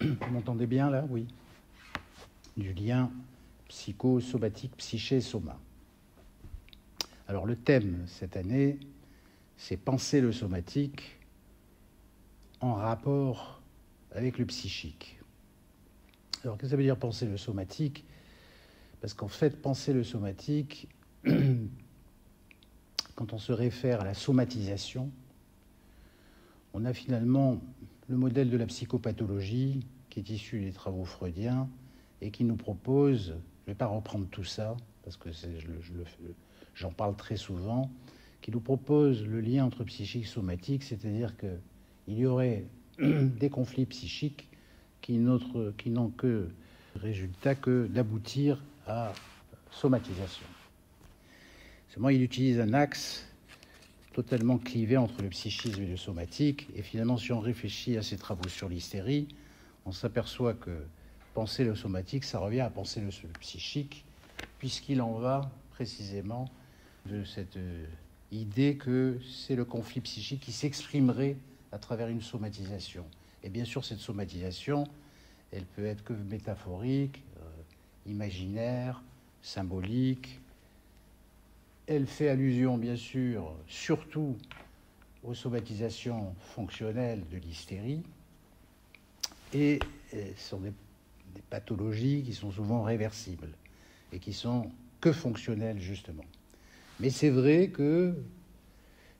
Vous m'entendez bien là? Oui. Du lien psychosomatique, psyché-soma. Alors le thème cette année, c'est penser le somatique en rapport avec le psychique. Alors qu'est-ce que ça veut dire penser le somatique? Parce qu'en fait, penser le somatique, quand on se réfère à la somatisation, on a finalement le modèle de la psychopathologie qui est issu des travaux freudiens et qui nous propose, je ne vais pas reprendre tout ça, parce que j'en parle très souvent, qui nous propose le lien entre psychique et somatique, c'est-à-dire qu'il y aurait des conflits psychiques qui n'ont que résultat que d'aboutir à somatisation. Seulement, il utilise un axe totalement clivé entre le psychisme et le somatique. Et finalement, si on réfléchit à ses travaux sur l'hystérie, on s'aperçoit que penser le somatique, ça revient à penser le psychique, puisqu'il en va précisément de cette idée que c'est le conflit psychique qui s'exprimerait à travers une somatisation. Et bien sûr, cette somatisation, elle peut être que métaphorique, imaginaire, symbolique. Elle fait allusion, bien sûr, surtout aux somatisations fonctionnelles de l'hystérie. Et ce sont des pathologies qui sont souvent réversibles et qui sont que fonctionnelles, justement. Mais c'est vrai que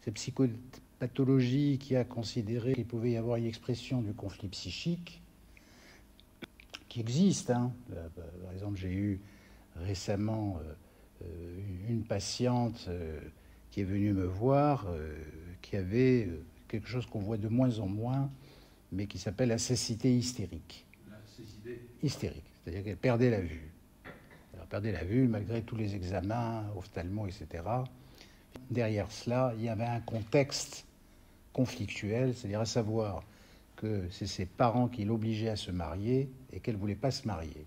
cette psychopathologie qui a considéré qu'il pouvait y avoir une expression du conflit psychique, qui existe, hein. Par exemple, j'ai eu récemment une patiente qui est venue me voir, qui avait quelque chose qu'on voit de moins en moins, mais qui s'appelle la cécité hystérique. La cécité hystérique, c'est-à-dire qu'elle perdait la vue. Elle perdait la vue malgré tous les examens, ophtalmo, etc. Derrière cela, il y avait un contexte conflictuel, c'est-à-dire à savoir que c'est ses parents qui l'obligeaient à se marier et qu'elle ne voulait pas se marier.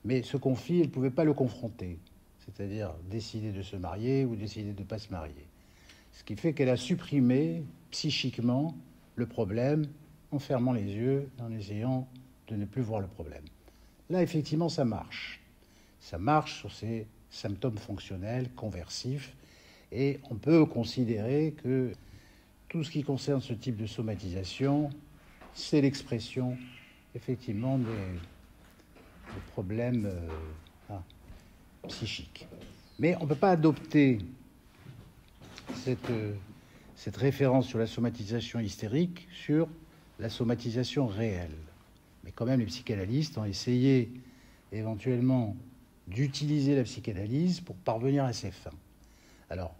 Mais ce conflit, elle ne pouvait pas le confronter, c'est-à-dire décider de se marier ou décider de ne pas se marier. Ce qui fait qu'elle a supprimé psychiquement le problème en fermant les yeux, en essayant de ne plus voir le problème. Là, effectivement, ça marche. Ça marche sur ces symptômes fonctionnels, conversifs, et on peut considérer que tout ce qui concerne ce type de somatisation, c'est l'expression, effectivement, des problèmes psychiques. Mais on ne peut pas adopter cette référence sur la somatisation hystérique sur la somatisation réelle. Mais quand même, les psychanalystes ont essayé éventuellement d'utiliser la psychanalyse pour parvenir à ces fins. Alors,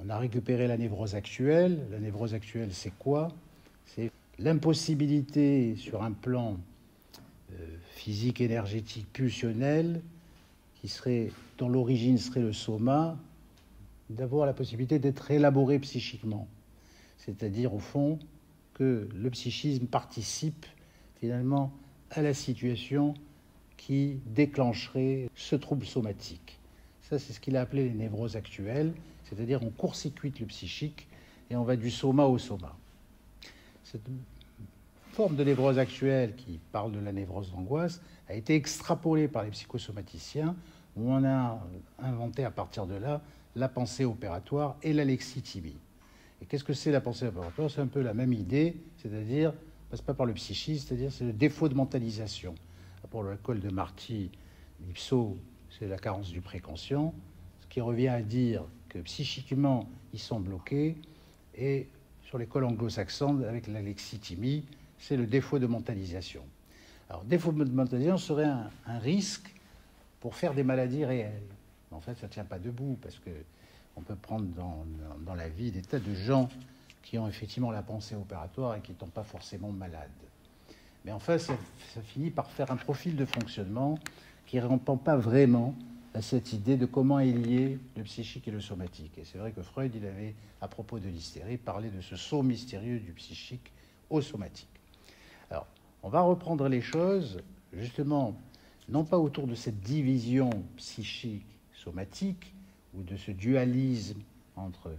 on a récupéré la névrose actuelle. La névrose actuelle, c'est quoi? C'est l'impossibilité sur un plan physique, énergétique, pulsionnel, dont l'origine serait le soma, d'avoir la possibilité d'être élaboré psychiquement. C'est-à-dire, au fond, que le psychisme participe finalement à la situation qui déclencherait ce trouble somatique. Ça, c'est ce qu'il a appelé les névroses actuelles, c'est-à-dire on court-circuite le psychique et on va du soma au soma. Cette forme de névrose actuelle qui parle de la névrose d'angoisse a été extrapolée par les psychosomaticiens, où on a inventé à partir de là la pensée opératoire et la lexithymie. Et qu'est-ce que c'est la pensée opératoire? C'est un peu la même idée, c'est-à-dire, passe pas par le psychisme, c'est-à-dire c'est le défaut de mentalisation. Pour l'école de Marty, l'ipso, c'est la carence du préconscient, ce qui revient à dire que psychiquement, ils sont bloqués, et sur l'école anglo-saxonne, avec la lexithymie, c'est le défaut de mentalisation. Alors, défaut de mentalisation serait un risque pour faire des maladies réelles. Mais en fait, ça ne tient pas debout, parce qu'on peut prendre dans la vie des tas de gens qui ont effectivement la pensée opératoire et qui ne tombent pas forcément malades. Mais en fait, ça finit par faire un profil de fonctionnement qui ne répond pas vraiment à cette idée de comment est lié le psychique et le somatique. Et c'est vrai que Freud, il avait, à propos de l'hystérie, parlé de ce saut mystérieux du psychique au somatique. Alors, on va reprendre les choses, justement, non pas autour de cette division psychique-somatique, ou de ce dualisme entre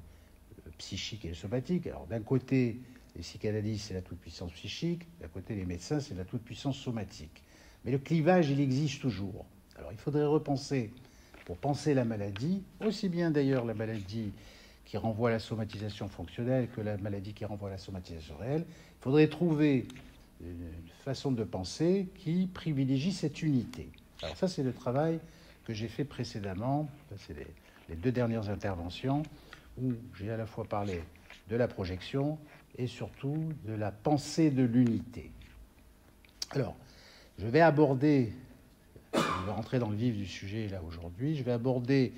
le psychique et le somatique. Alors, d'un côté, les psychanalystes, c'est la toute-puissance psychique, d'un côté, les médecins, c'est la toute-puissance somatique. Mais le clivage, il existe toujours. Alors, il faudrait repenser, pour penser la maladie, aussi bien d'ailleurs la maladie qui renvoie à la somatisation fonctionnelle que la maladie qui renvoie à la somatisation réelle, il faudrait trouver une façon de penser qui privilégie cette unité. Alors ça, c'est le travail que j'ai fait précédemment, c'est les 2 dernières interventions, où j'ai à la fois parlé de la projection et surtout de la pensée de l'unité. Alors, je vais rentrer dans le vif du sujet là aujourd'hui, je vais aborder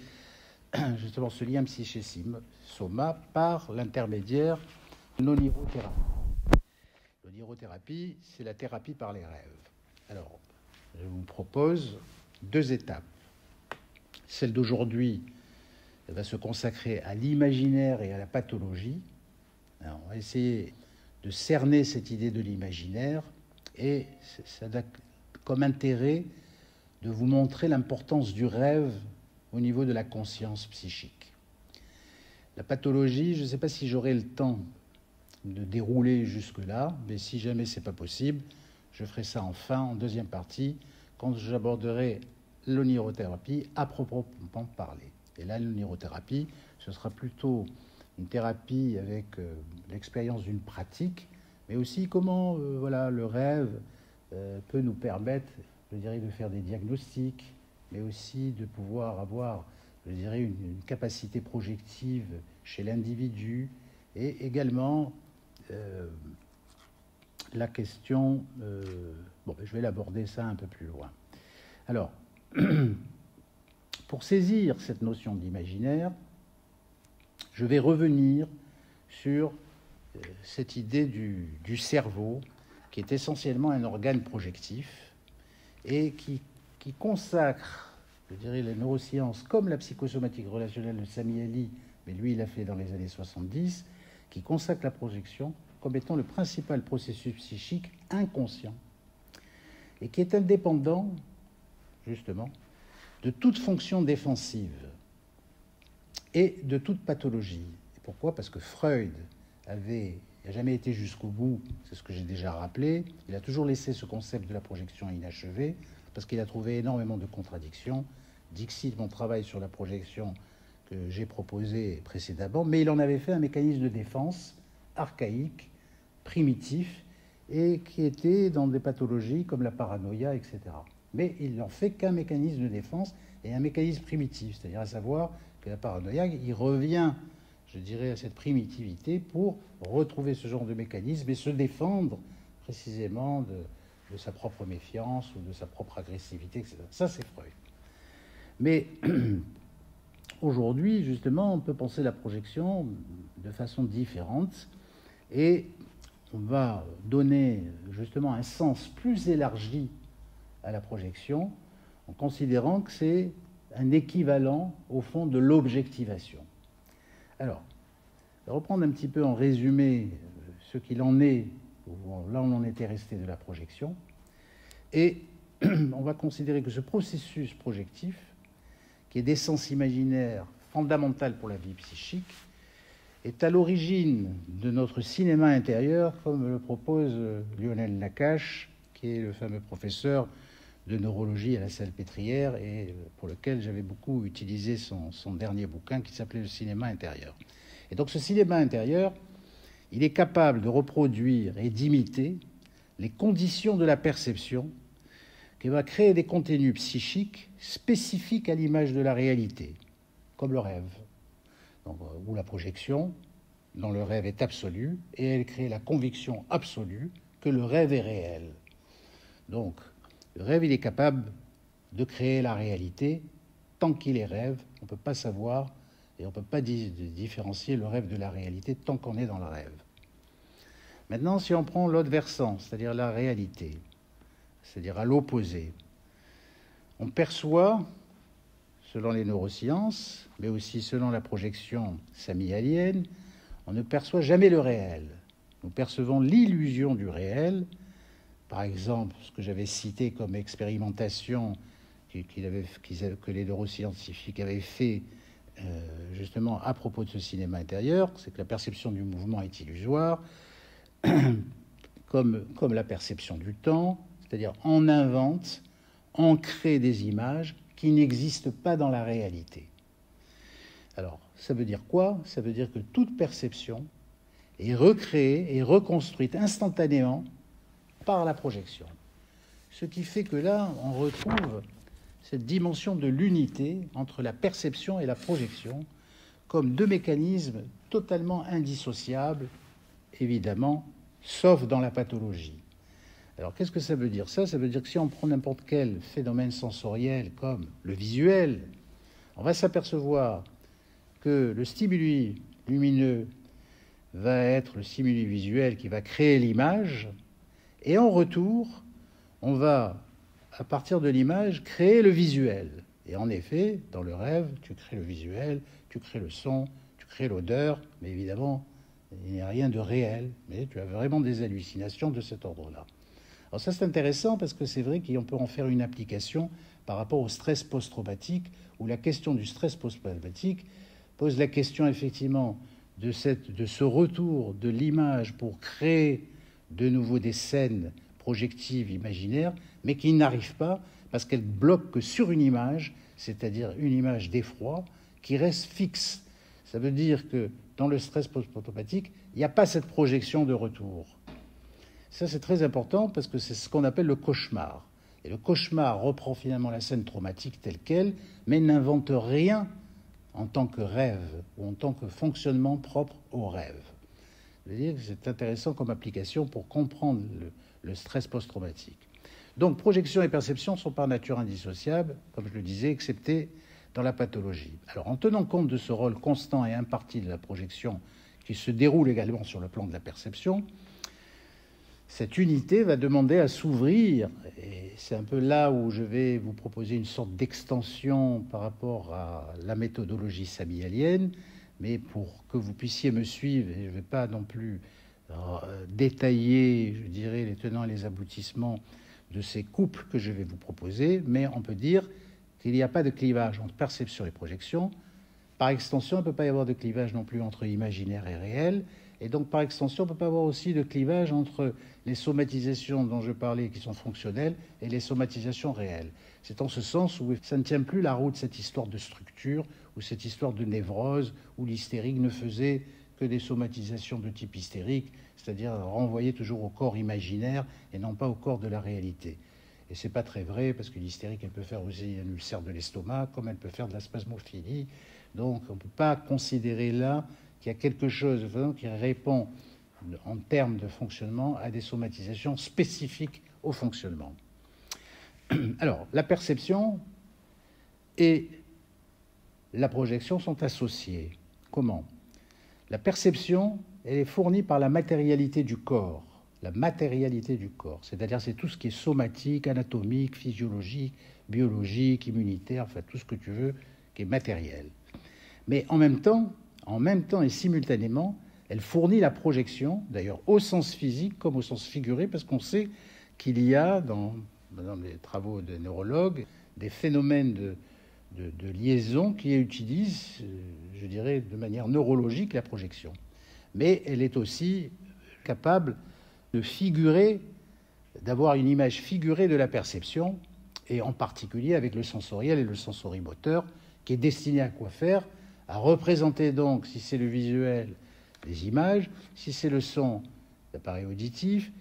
justement ce lien psyché-soma par l'intermédiaire de l'onirothérapie. L'onirothérapie, c'est la thérapie par les rêves. Alors, je vous propose 2 étapes. Celle d'aujourd'hui va se consacrer à l'imaginaire et à la pathologie. Alors, on va essayer de cerner cette idée de l'imaginaire et ça a comme intérêt de vous montrer l'importance du rêve au niveau de la conscience psychique. La pathologie, je ne sais pas si j'aurai le temps de dérouler jusque-là, mais si jamais ce n'est pas possible, je ferai ça en deuxième partie, quand j'aborderai l'onirothérapie à proprement parler. Et là, l'onirothérapie, ce sera plutôt une thérapie avec l'expérience d'une pratique, mais aussi comment le rêve peut nous permettre, je dirais, de faire des diagnostics, mais aussi de pouvoir avoir, je dirais, une capacité projective chez l'individu, et également la question... je vais l'aborder ça un peu plus loin. Alors, pour saisir cette notion d'imaginaire, je vais revenir sur cette idée du cerveau, qui est essentiellement un organe projectif, et qui consacre, je dirais, les neurosciences, comme la psychosomatique relationnelle de Samiali, mais lui, il l'a fait dans les années 70, qui consacre la projection comme étant le principal processus psychique inconscient, et qui est indépendant, justement, de toute fonction défensive et de toute pathologie. Et pourquoi ? Parce que Freud n'a jamais été jusqu'au bout, c'est ce que j'ai déjà rappelé, il a toujours laissé ce concept de la projection inachevé, parce qu'il a trouvé énormément de contradictions. Dixit, mon travail sur la projection que j'ai proposé précédemment, mais il en avait fait un mécanisme de défense archaïque, primitif, et qui était dans des pathologies comme la paranoïa, etc. Mais il n'en fait qu'un mécanisme de défense et un mécanisme primitif, c'est-à-dire à savoir que la paranoïa, il revient, je dirais, à cette primitivité pour retrouver ce genre de mécanisme et se défendre précisément de sa propre méfiance ou de sa propre agressivité, etc. Ça, c'est Freud. Mais aujourd'hui, justement, on peut penser la projection de façon différente et on va donner justement un sens plus élargi à la projection en considérant que c'est un équivalent au fond de l'objectivation. Alors, je vais reprendre un petit peu en résumé ce qu'il en est, là on en était resté de la projection, et on va considérer que ce processus projectif, qui est d'essence imaginaire fondamentale pour la vie psychique, est à l'origine de notre cinéma intérieur, comme le propose Lionel Nakache, qui est le fameux professeur de neurologie à la Salpêtrière et pour lequel j'avais beaucoup utilisé son dernier bouquin qui s'appelait « Le cinéma intérieur ». Et donc ce cinéma intérieur, il est capable de reproduire et d'imiter les conditions de la perception qui va créer des contenus psychiques spécifiques à l'image de la réalité, comme le rêve, donc, où la projection dans le rêve est absolue et elle crée la conviction absolue que le rêve est réel. Donc, le rêve, il est capable de créer la réalité. Tant qu'il est rêve, on ne peut pas savoir et on ne peut pas différencier le rêve de la réalité tant qu'on est dans le rêve. Maintenant, si on prend l'autre versant, c'est-à-dire la réalité, c'est-à-dire à l'opposé, on perçoit, selon les neurosciences, mais aussi selon la projection samialienne, on ne perçoit jamais le réel. Nous percevons l'illusion du réel. Par exemple, ce que j'avais cité comme expérimentation que les neuroscientifiques avaient fait justement à propos de ce cinéma intérieur, c'est que la perception du mouvement est illusoire. comme la perception du temps, c'est-à-dire on invente, on crée des images qui n'existent pas dans la réalité. Alors, ça veut dire quoi? Ça veut dire que toute perception est recréée et reconstruite instantanément par la projection. Ce qui fait que là, on retrouve cette dimension de l'unité entre la perception et la projection comme deux mécanismes totalement indissociables, évidemment, sauf dans la pathologie. Alors, qu'est-ce que ça veut dire? Ça veut dire que si on prend n'importe quel phénomène sensoriel comme le visuel, on va s'apercevoir que le stimuli lumineux va être le stimuli visuel qui va créer l'image, et en retour, on va, à partir de l'image, créer le visuel. Et en effet, dans le rêve, tu crées le visuel, tu crées le son, tu crées l'odeur, mais évidemment, il n'y a rien de réel, mais tu as vraiment des hallucinations de cet ordre-là. Alors ça, c'est intéressant parce que c'est vrai qu'on peut en faire une application par rapport au stress post-traumatique, où la question du stress post-traumatique pose la question effectivement de ce retour de l'image pour créer de nouveau des scènes projectives imaginaires, mais qui n'arrivent pas parce qu'elles bloquent que sur une image, c'est-à-dire une image d'effroi qui reste fixe. Ça veut dire que dans le stress post-traumatique, il n'y a pas cette projection de retour. Ça, c'est très important parce que c'est ce qu'on appelle le cauchemar. Et le cauchemar reprend finalement la scène traumatique telle qu'elle, mais n'invente rien en tant que rêve ou en tant que fonctionnement propre au rêve. Je veux dire que c'est intéressant comme application pour comprendre le stress post-traumatique. Donc, projection et perception sont par nature indissociables, comme je le disais, excepté dans la pathologie. Alors, en tenant compte de ce rôle constant et imparti de la projection qui se déroule également sur le plan de la perception, cette unité va demander à s'ouvrir, et c'est un peu là où je vais vous proposer une sorte d'extension par rapport à la méthodologie samyelienne, mais pour que vous puissiez me suivre, et je ne vais pas non plus détailler, je dirais, les tenants et les aboutissements de ces couples que je vais vous proposer, mais on peut dire qu'il n'y a pas de clivage entre perception et projection. Par extension, il ne peut pas y avoir de clivage non plus entre imaginaire et réel, et donc par extension, il ne peut pas y avoir aussi de clivage entre les somatisations dont je parlais qui sont fonctionnelles et les somatisations réelles. C'est en ce sens où ça ne tient plus la route, cette histoire de structure, ou cette histoire de névrose, où l'hystérique ne faisait que des somatisations de type hystérique, c'est-à-dire renvoyer toujours au corps imaginaire et non pas au corps de la réalité. Et ce n'est pas très vrai, parce que l'hystérique, elle peut faire aussi un ulcère de l'estomac, comme elle peut faire de la spasmophilie. Donc on ne peut pas considérer là qu'il y a quelque chose qui répond en termes de fonctionnement à des somatisations spécifiques au fonctionnement. Alors, la perception et la projection sont associées. Comment? La perception, elle est fournie par la matérialité du corps. La matérialité du corps, c'est-à-dire c'est tout ce qui est somatique, anatomique, physiologique, biologique, immunitaire, enfin tout ce que tu veux, qui est matériel. Mais en même temps et simultanément, elle fournit la projection, d'ailleurs au sens physique comme au sens figuré, parce qu'on sait qu'il y a, dans les travaux de neurologues, des phénomènes de liaison qui utilisent, je dirais, de manière neurologique la projection. Mais elle est aussi capable de figurer, d'avoir une image figurée de la perception, et en particulier avec le sensoriel et le sensorimoteur, qui est destiné à quoi faire? À représenter donc, si c'est le visuel, les images, si c'est le son, l'appareil auditif,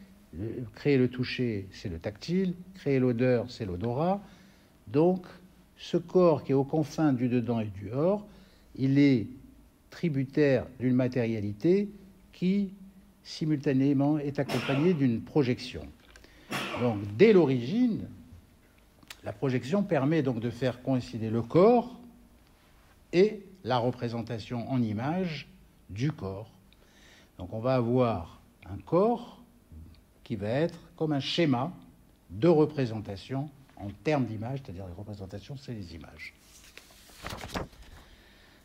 créer le toucher, c'est le tactile, créer l'odeur, c'est l'odorat. Donc, ce corps qui est aux confins du dedans et du hors, il est tributaire d'une matérialité qui, simultanément, est accompagnée d'une projection. Donc, dès l'origine, la projection permet donc de faire coïncider le corps et la représentation en image du corps. Donc, on va avoir un corps qui va être comme un schéma de représentation en termes d'image, c'est-à-dire les représentations, c'est les images.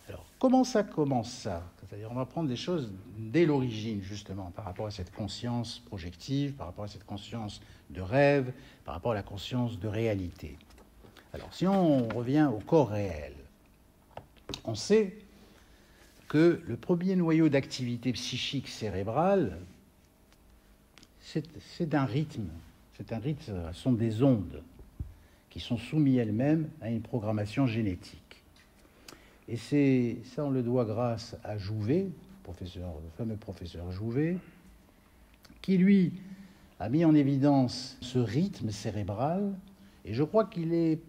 Alors, comment ça commence ça? C'est-à-dire, on va prendre des choses dès l'origine, justement, par rapport à cette conscience projective, par rapport à cette conscience de rêve, par rapport à la conscience de réalité. Alors, si on revient au corps réel, on sait que le premier noyau d'activité psychique cérébrale c'est un rythme. C'est un rythme, ce sont des ondes qui sont soumises elles-mêmes à une programmation génétique. Et ça, on le doit grâce à Jouvet, le fameux professeur Jouvet, qui, lui, a mis en évidence ce rythme cérébral. Et je crois qu'il est,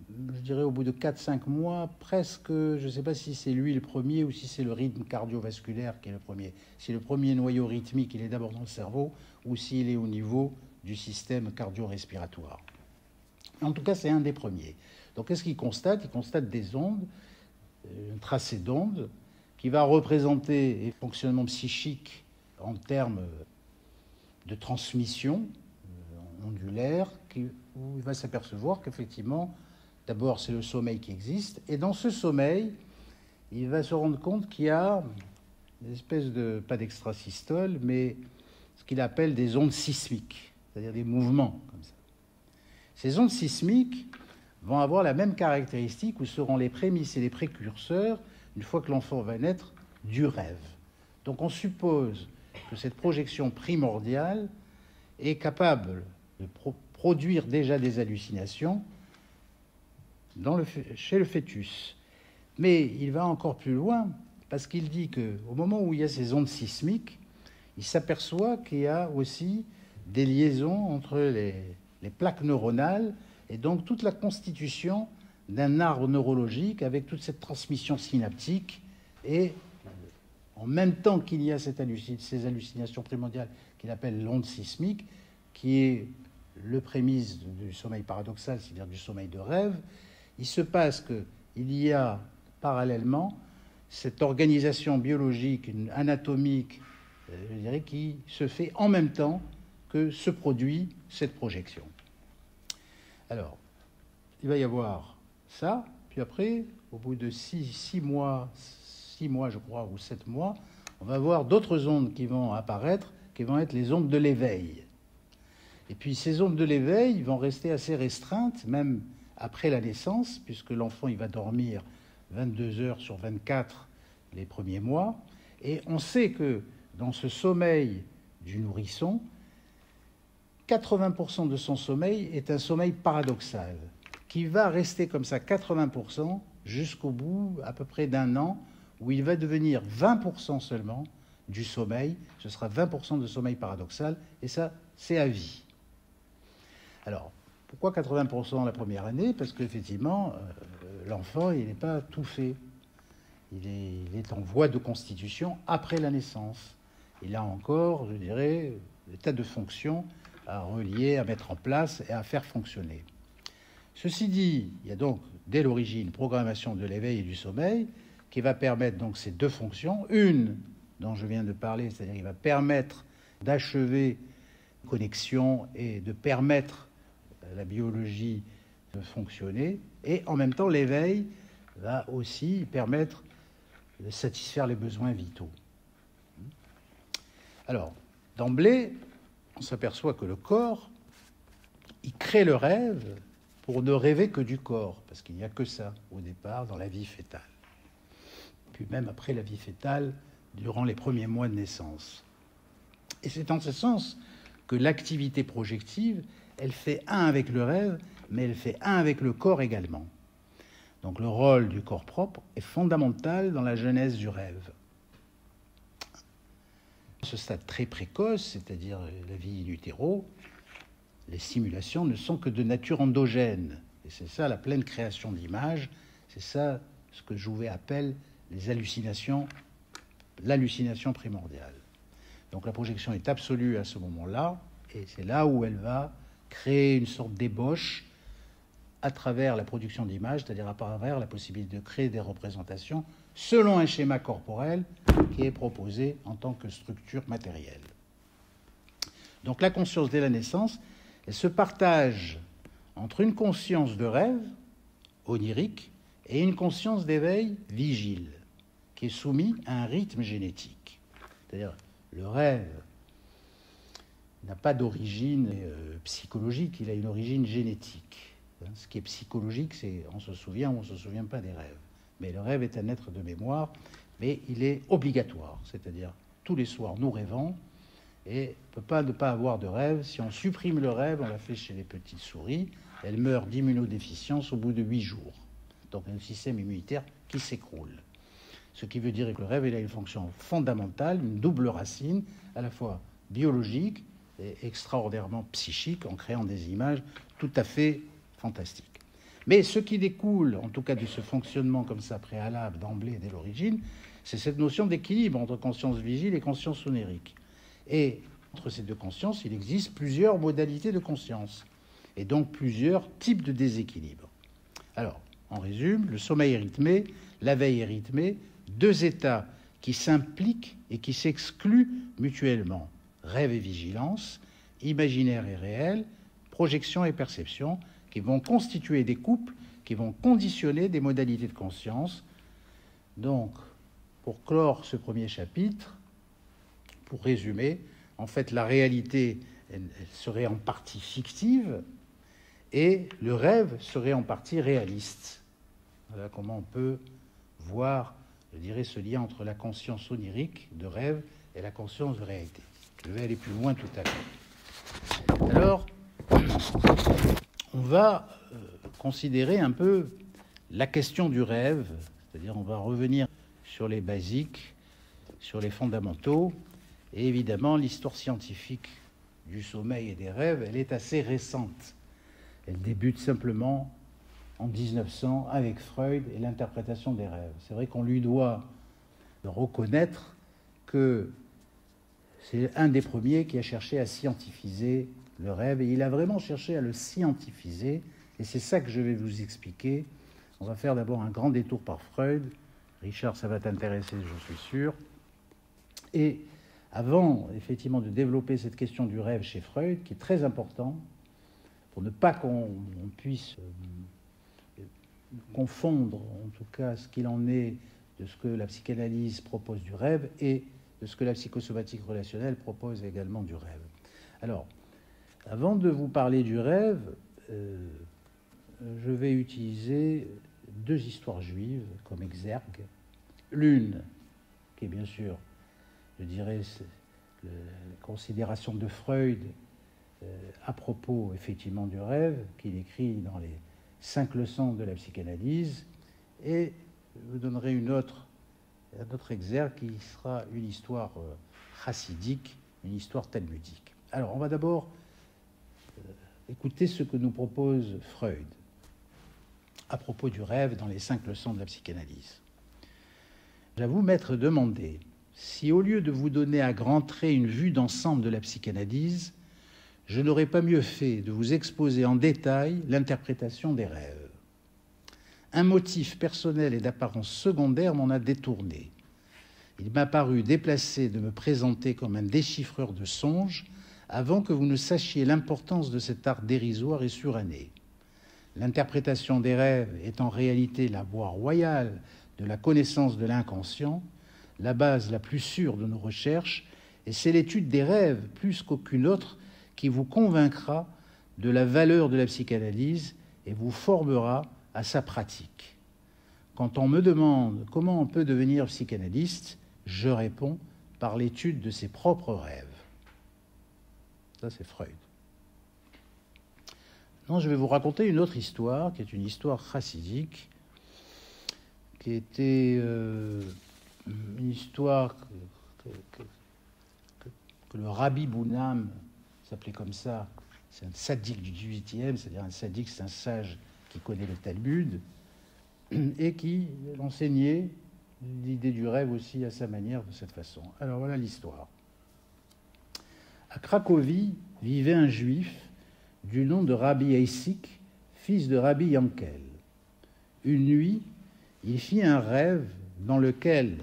je dirais, au bout de 4-5 mois, presque, je ne sais pas si c'est lui le premier ou si c'est le rythme cardiovasculaire qui est le premier. Si le premier noyau rythmique, il est d'abord dans le cerveau, ou s'il est au niveau du système cardio-respiratoire. En tout cas, c'est un des premiers. Donc, qu'est-ce qu'il constate? Il constate des ondes, un tracé d'ondes, qui va représenter le fonctionnement psychique en termes de transmission ondulaire, où il va s'apercevoir qu'effectivement, d'abord, c'est le sommeil qui existe, et dans ce sommeil, il va se rendre compte qu'il y a une espèce de, pas d'extrasystole, mais ce qu'il appelle des ondes sismiques, c'est-à-dire des mouvements comme ça. Ces ondes sismiques vont avoir la même caractéristique, où seront les prémices et les précurseurs, une fois que l'enfant va naître, du rêve. Donc on suppose que cette projection primordiale est capable de produire déjà des hallucinations chez le fœtus. Mais il va encore plus loin, parce qu'il dit qu'au moment où il y a ces ondes sismiques, il s'aperçoit qu'il y a aussi des liaisons entre les plaques neuronales et donc toute la constitution d'un arbre neurologique avec toute cette transmission synaptique. Et en même temps qu'il y a ces hallucinations primordiales qu'il appelle l'onde sismique, qui est le prémisse du sommeil paradoxal, c'est-à-dire du sommeil de rêve, il se passe qu'il y a parallèlement cette organisation biologique, anatomique, je dirais, qui se fait en même temps que se produit cette projection. Alors, il va y avoir ça, puis après, au bout de 6 mois, je crois, ou 7 mois, on va avoir d'autres ondes qui vont apparaître, qui vont être les ondes de l'éveil. Et puis ces ondes de l'éveil vont rester assez restreintes, même après la naissance, puisque l'enfant il va dormir 22 heures sur 24 les premiers mois. Et on sait que dans ce sommeil du nourrisson, 80% de son sommeil est un sommeil paradoxal, qui va rester comme ça 80% jusqu'au bout à peu près d'un an, où il va devenir 20% seulement du sommeil. Ce sera 20% de sommeil paradoxal, et ça, c'est à vie. Alors, pourquoi 80% la première année? Parce qu'effectivement, l'enfant, il n'est pas tout fait. Il est en voie de constitution après la naissance. Il a encore, je dirais, des tas de fonctions à relier, à mettre en place et à faire fonctionner. Ceci dit, il y a donc dès l'origine une programmation de l'éveil et du sommeil qui va permettre donc ces deux fonctions. Une dont je viens de parler, c'est-à-dire qu'il va permettre d'achever une connexion et de permettre à la biologie de fonctionner. Et en même temps, l'éveil va aussi permettre de satisfaire les besoins vitaux. Alors, d'emblée, on s'aperçoit que le corps, il crée le rêve pour ne rêver que du corps, parce qu'il n'y a que ça, au départ, dans la vie fœtale. Puis même après la vie fœtale, durant les premiers mois de naissance. Et c'est en ce sens que l'activité projective, elle fait un avec le rêve, mais elle fait un avec le corps également. Donc le rôle du corps propre est fondamental dans la genèse du rêve. À ce stade très précoce, c'est-à-dire la vie in utero, les simulations ne sont que de nature endogène. Et c'est ça la pleine création d'images, c'est ça ce que Jouvet appelle les hallucinations, l'hallucination primordiale. Donc la projection est absolue à ce moment-là, et c'est là où elle va créer une sorte d'ébauche à travers la production d'images, c'est-à-dire à travers la possibilité de créer des représentations selon un schéma corporel qui est proposé en tant que structure matérielle. Donc la conscience dès la naissance, elle se partage entre une conscience de rêve, onirique, et une conscience d'éveil, vigile, qui est soumise à un rythme génétique. C'est-à-dire le rêve n'a pas d'origine psychologique, il a une origine génétique. Ce qui est psychologique, c'est on se souvient ou on ne se souvient pas des rêves. Mais le rêve est un être de mémoire, mais il est obligatoire. C'est-à-dire, tous les soirs, nous rêvons, et ne peut pas ne pas avoir de rêve. Si on supprime le rêve, on l'a fait chez les petites souris, elles meurent d'immunodéficience au bout de 8 jours. Donc un système immunitaire qui s'écroule. Ce qui veut dire que le rêve, il a une fonction fondamentale, une double racine, à la fois biologique et extraordinairement psychique, en créant des images tout à fait fantastiques. Mais ce qui découle, en tout cas de ce fonctionnement comme ça préalable, d'emblée, dès l'origine, c'est cette notion d'équilibre entre conscience vigile et conscience onirique. Et entre ces deux consciences, il existe plusieurs modalités de conscience, et donc plusieurs types de déséquilibre. Alors, en résumé, le sommeil rythmé, la veille rythmée, deux états qui s'impliquent et qui s'excluent mutuellement. Rêve et vigilance, imaginaire et réel, projection et perception, qui vont constituer des couples, qui vont conditionner des modalités de conscience. Donc, pour clore ce premier chapitre, pour résumer, en fait, la réalité elle serait en partie fictive et le rêve serait en partie réaliste. Voilà comment on peut voir, je dirais, ce lien entre la conscience onirique de rêve et la conscience de réalité. Je vais aller plus loin tout à l'heure. Alors, on va considérer un peu la question du rêve, c'est-à-dire on va revenir sur les basiques, sur les fondamentaux, et évidemment l'histoire scientifique du sommeil et des rêves, elle est assez récente. Elle débute simplement en 1900 avec Freud et l'interprétation des rêves. C'est vrai qu'on lui doit reconnaître que c'est un des premiers qui a cherché à scientifiser le rêve, et il a vraiment cherché à le scientifiser, et c'est ça que je vais vous expliquer. On va faire d'abord un grand détour par Freud. Richard, ça va t'intéresser, je suis sûr. Et avant, effectivement, de développer cette question du rêve chez Freud, qui est très important, pour ne pas qu'on puisse confondre, en tout cas, ce qu'il en est de ce que la psychanalyse propose du rêve et de ce que la psychosomatique relationnelle propose également du rêve. Alors, avant de vous parler du rêve, je vais utiliser deux histoires juives comme exergue. L'une, qui est bien sûr, je dirais, la considération de Freud à propos, effectivement, du rêve, qu'il écrit dans les 5 leçons de la psychanalyse, et je vous donnerai un autre exergue qui sera une histoire chassidique, une histoire talmudique. Alors, on va d'abord écouter ce que nous propose Freud à propos du rêve dans les 5 leçons de la psychanalyse. J'avoue m'être demandé si, au lieu de vous donner à grands traits une vue d'ensemble de la psychanalyse, je n'aurais pas mieux fait de vous exposer en détail l'interprétation des rêves. Un motif personnel et d'apparence secondaire m'en a détourné. Il m'a paru déplacé de me présenter comme un déchiffreur de songes avant que vous ne sachiez l'importance de cet art dérisoire et suranné. L'interprétation des rêves est en réalité la voie royale de la connaissance de l'inconscient, la base la plus sûre de nos recherches, et c'est l'étude des rêves, plus qu'aucune autre, qui vous convaincra de la valeur de la psychanalyse et vous formera à sa pratique. Quand on me demande comment on peut devenir psychanalyste, je réponds par l'étude de ses propres rêves. Ça, c'est Freud. Non, je vais vous raconter une autre histoire, qui est une histoire chassidique, qui était une histoire que le Rabbi Bounam s'appelait comme ça. C'est un sadique du XVIIIe, c'est-à-dire un sadique, c'est un sage qui connaît le Talmud, et qui enseignait l'idée du rêve aussi à sa manière, de cette façon. Alors voilà l'histoire. À Cracovie vivait un juif du nom de Rabbi Eisik, fils de Rabbi Yankel. Une nuit, il fit un rêve dans lequel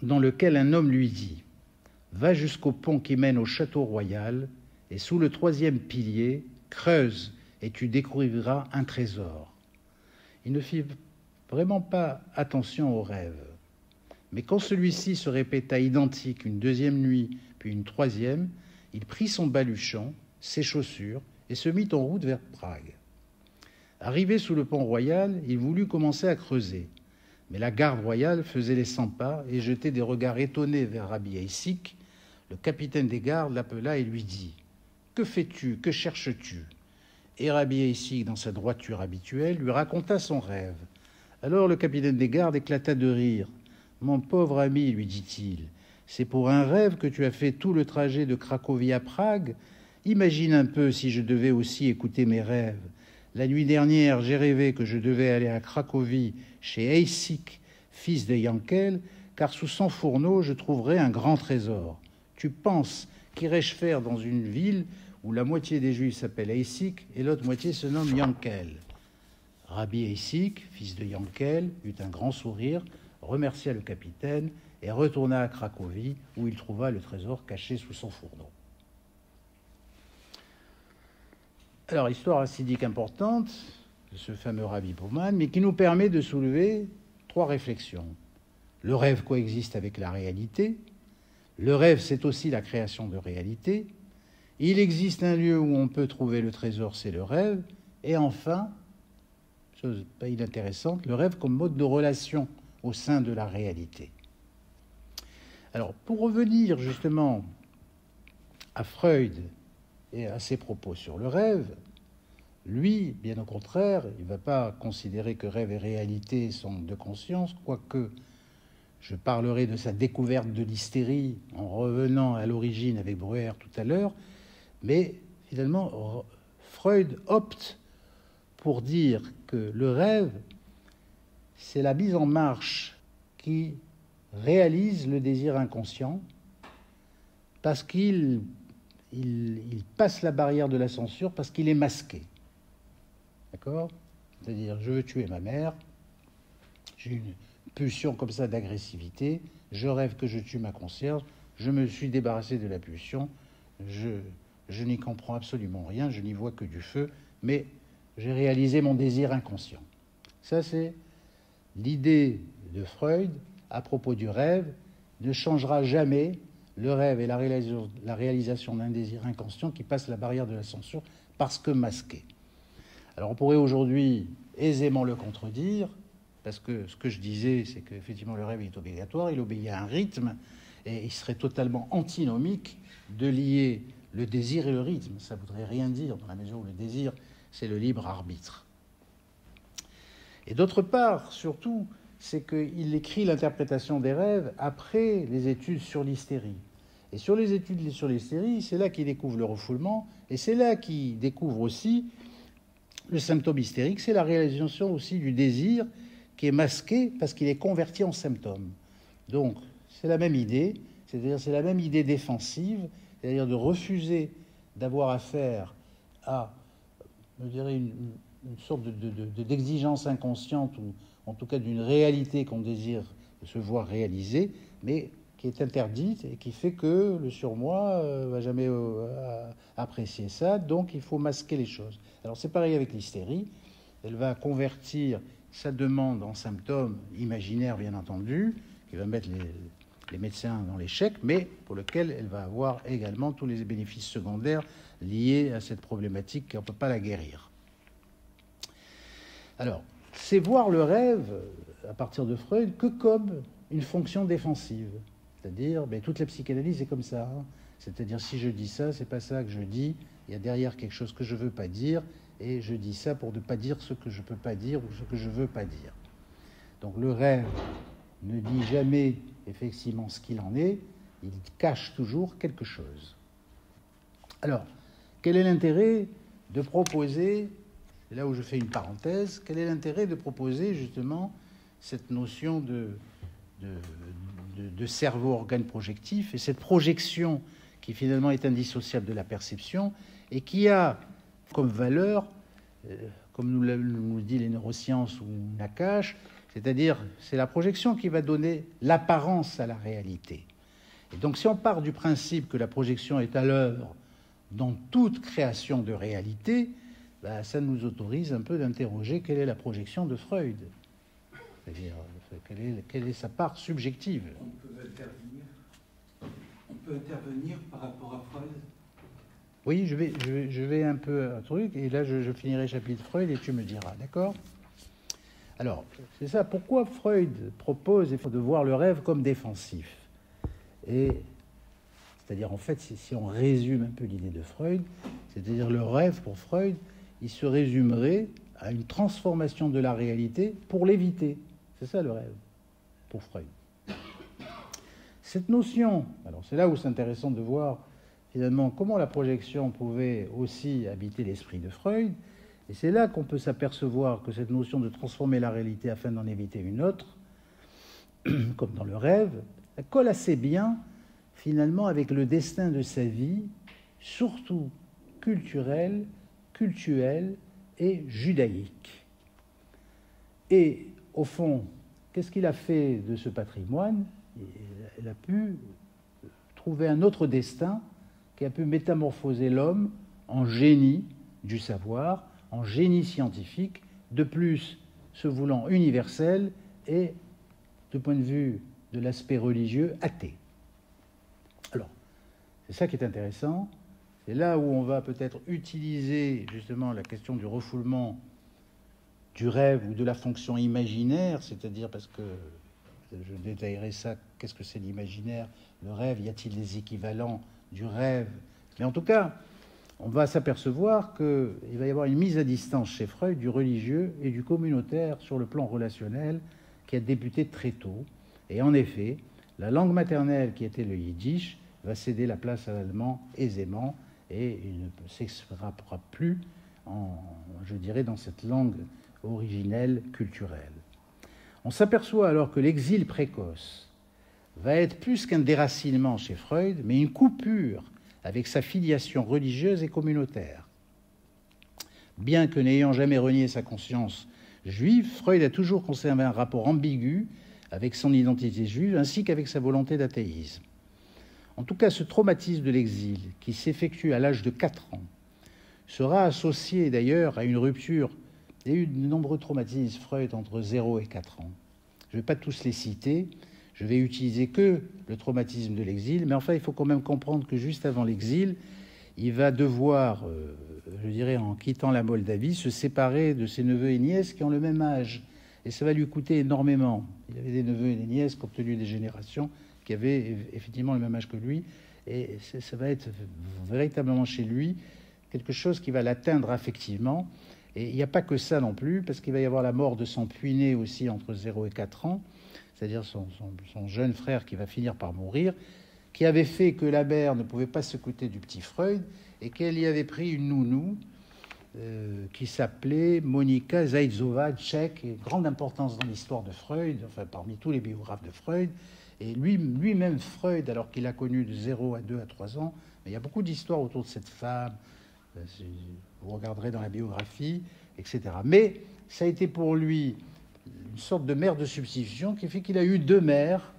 un homme lui dit « Va jusqu'au pont qui mène au château royal, et sous le 3e pilier, creuse, et tu découvriras un trésor. » Il ne fit vraiment pas attention au rêve. Mais quand celui-ci se répéta identique une 2e nuit, puis une 3e, il prit son baluchon, ses chaussures, et se mit en route vers Prague. Arrivé sous le pont royal, il voulut commencer à creuser. Mais la garde royale faisait les 100 pas et jetait des regards étonnés vers Rabbi Eisik, Le capitaine des gardes l'appela et lui dit « Que fais-tu? Que cherches-tu » Et Rabbi Eissig, dans sa droiture habituelle, lui raconta son rêve. Alors le capitaine des gardes éclata de rire. « Mon pauvre ami, lui dit-il, c'est pour un rêve que tu as fait tout le trajet de Cracovie à Prague. Imagine un peu si je devais aussi écouter mes rêves. La nuit dernière, j'ai rêvé que je devais aller à Cracovie chez Eissig, fils de Yankel, car sous son fourneau, je trouverais un grand trésor. Tu penses qu'irais-je faire dans une ville où la moitié des Juifs s'appelle Eissig et l'autre moitié se nomme Yankel ?» Rabbi Eissig, fils de Yankel, eut un grand sourire, remercia le capitaine et retourna à Cracovie, où il trouva le trésor caché sous son fourneau. Alors, histoire acidique importante de ce fameux Rabbi Bauman, mais qui nous permet de soulever 3 réflexions. Le rêve coexiste avec la réalité. Le rêve, c'est aussi la création de réalité. Il existe un lieu où on peut trouver le trésor, c'est le rêve. Et enfin, chose pas inintéressante, le rêve comme mode de relation au sein de la réalité. Alors, pour revenir justement à Freud et à ses propos sur le rêve, lui, bien au contraire, il ne va pas considérer que rêve et réalité sont 2 consciences, quoique je parlerai de sa découverte de l'hystérie en revenant à l'origine avec Breuer tout à l'heure, mais finalement, Freud opte pour dire que le rêve, c'est la mise en marche qui réalise le désir inconscient parce qu'il passe la barrière de la censure, parce qu'il est masqué. D'accord ? C'est-à-dire, je veux tuer ma mère, j'ai une pulsion comme ça d'agressivité, je rêve que je tue ma concierge, je me suis débarrassé de la pulsion, je n'y comprends absolument rien, je n'y vois que du feu, mais j'ai réalisé mon désir inconscient. Ça, c'est l'idée de Freud à propos du rêve, ne changera jamais. Le rêve est la réalisation d'un désir inconscient qui passe la barrière de la censure parce que masqué. Alors on pourrait aujourd'hui aisément le contredire, parce que ce que je disais, c'est qu'effectivement le rêve est obligatoire, il obéit à un rythme, et il serait totalement antinomique de lier le désir et le rythme. Ça ne voudrait rien dire, dans la mesure où le désir, c'est le libre arbitre. Et d'autre part, surtout, c'est qu'il écrit l'interprétation des rêves après les études sur l'hystérie. Et sur les études sur l'hystérie, c'est là qu'il découvre le refoulement, et c'est là qu'il découvre aussi le symptôme hystérique, c'est la réalisation aussi du désir qui est masqué parce qu'il est converti en symptôme. Donc, c'est la même idée, c'est-à-dire c'est la même idée défensive, c'est-à-dire de refuser d'avoir affaire à, je dirais, une sorte d'exigence inconsciente, ou en tout cas d'une réalité qu'on désire se voir réaliser, mais qui est interdite et qui fait que le surmoi ne va jamais apprécier ça, donc il faut masquer les choses. Alors c'est pareil avec l'hystérie, elle va convertir sa demande en symptômes imaginaires, bien entendu, qui va mettre les médecins dans l'échec, mais pour lequel elle va avoir également tous les bénéfices secondaires liés à cette problématique qu'on ne peut pas la guérir. Alors, c'est voir le rêve, à partir de Freud, que comme une fonction défensive. C'est-à-dire, toute la psychanalyse est comme ça. Hein. C'est-à-dire, si je dis ça, c'est pas ça que je dis. Il y a derrière quelque chose que je veux pas dire, et je dis ça pour ne pas dire ce que je peux pas dire ou ce que je veux pas dire. Donc, le rêve ne dit jamais effectivement ce qu'il en est. Il cache toujours quelque chose. Alors, quel est l'intérêt de proposer, c'est là où je fais une parenthèse, quel est l'intérêt de proposer justement cette notion de cerveau-organe projectif et cette projection qui finalement est indissociable de la perception et qui a comme valeur, comme nous dit les neurosciences ou Nakache, c'est-à-dire c'est la projection qui va donner l'apparence à la réalité. Et donc si on part du principe que la projection est à l'œuvre dans toute création de réalité, ça nous autorise un peu d'interroger quelle est la projection de Freud. C'est-à-dire, quelle est sa part subjective. On peut intervenir par rapport à Freud. Oui, je vais un peu un truc, et là je finirai le chapitre Freud et tu me diras, d'accord ? Alors, c'est ça, pourquoi Freud propose de voir le rêve comme défensif ? C'est-à-dire C'est-à-dire, en fait, si on résume un peu l'idée de Freud, c'est-à-dire le rêve pour Freud, il se résumerait à une transformation de la réalité pour l'éviter. C'est ça le rêve pour Freud. Cette notion, alors c'est là où c'est intéressant de voir finalement comment la projection pouvait aussi habiter l'esprit de Freud, et c'est là qu'on peut s'apercevoir que cette notion de transformer la réalité afin d'en éviter une autre, comme dans le rêve, elle colle assez bien finalement avec le destin de sa vie, surtout culturel, cultuel et judaïque. Et au fond, qu'est-ce qu'il a fait de ce patrimoine? Il a pu trouver un autre destin qui a pu métamorphoser l'homme en génie du savoir, en génie scientifique, de plus se voulant universel et, du point de vue de l'aspect religieux, athée. Alors, c'est ça qui est intéressant. C'est là où on va peut-être utiliser justement la question du refoulement du rêve ou de la fonction imaginaire, c'est-à-dire parce que je détaillerai ça, qu'est-ce que c'est l'imaginaire, le rêve, y a-t-il des équivalents du rêve? Mais en tout cas, on va s'apercevoir qu'il va y avoir une mise à distance chez Freud du religieux et du communautaire sur le plan relationnel qui a débuté très tôt. Et en effet, la langue maternelle qui était le yiddish va céder la place à l'allemand aisément et il ne s'exprimera plus, je dirais, dans cette langue originelle culturelle. On s'aperçoit alors que l'exil précoce va être plus qu'un déracinement chez Freud, mais une coupure avec sa filiation religieuse et communautaire. Bien que n'ayant jamais renié sa conscience juive, Freud a toujours conservé un rapport ambigu avec son identité juive ainsi qu'avec sa volonté d'athéisme. En tout cas, ce traumatisme de l'exil, qui s'effectue à l'âge de 4 ans, sera associé d'ailleurs à une rupture. Il y a eu de nombreux traumatismes Freud entre 0 et 4 ans. Je ne vais pas tous les citer, je vais utiliser que le traumatisme de l'exil, mais enfin, il faut quand même comprendre que juste avant l'exil, il va devoir, je dirais, en quittant la Moldavie, se séparer de ses neveux et nièces qui ont le même âge. Et ça va lui coûter énormément. Il avait des neveux et des nièces compte tenu des générations qui avaient effectivement le même âge que lui. Et ça va être véritablement chez lui quelque chose qui va l'atteindre affectivement. Et il n'y a pas que ça non plus, parce qu'il va y avoir la mort de son puîné aussi entre 0 et 4 ans, c'est-à-dire son jeune frère qui va finir par mourir, qui avait fait que la mère ne pouvait pas s'occuper du petit Freud et qu'elle y avait pris une nounou qui s'appelait Monika Zaïdzova, tchèque, et grande importance dans l'histoire de Freud, enfin parmi tous les biographes de Freud. Et lui-même, Freud, alors qu'il a connu de 0 à 2 à 3 ans, mais il y a beaucoup d'histoires autour de cette femme, vous regarderez dans la biographie, etc. Mais ça a été pour lui une sorte de mère de substitution qui fait qu'il a eu 2 mères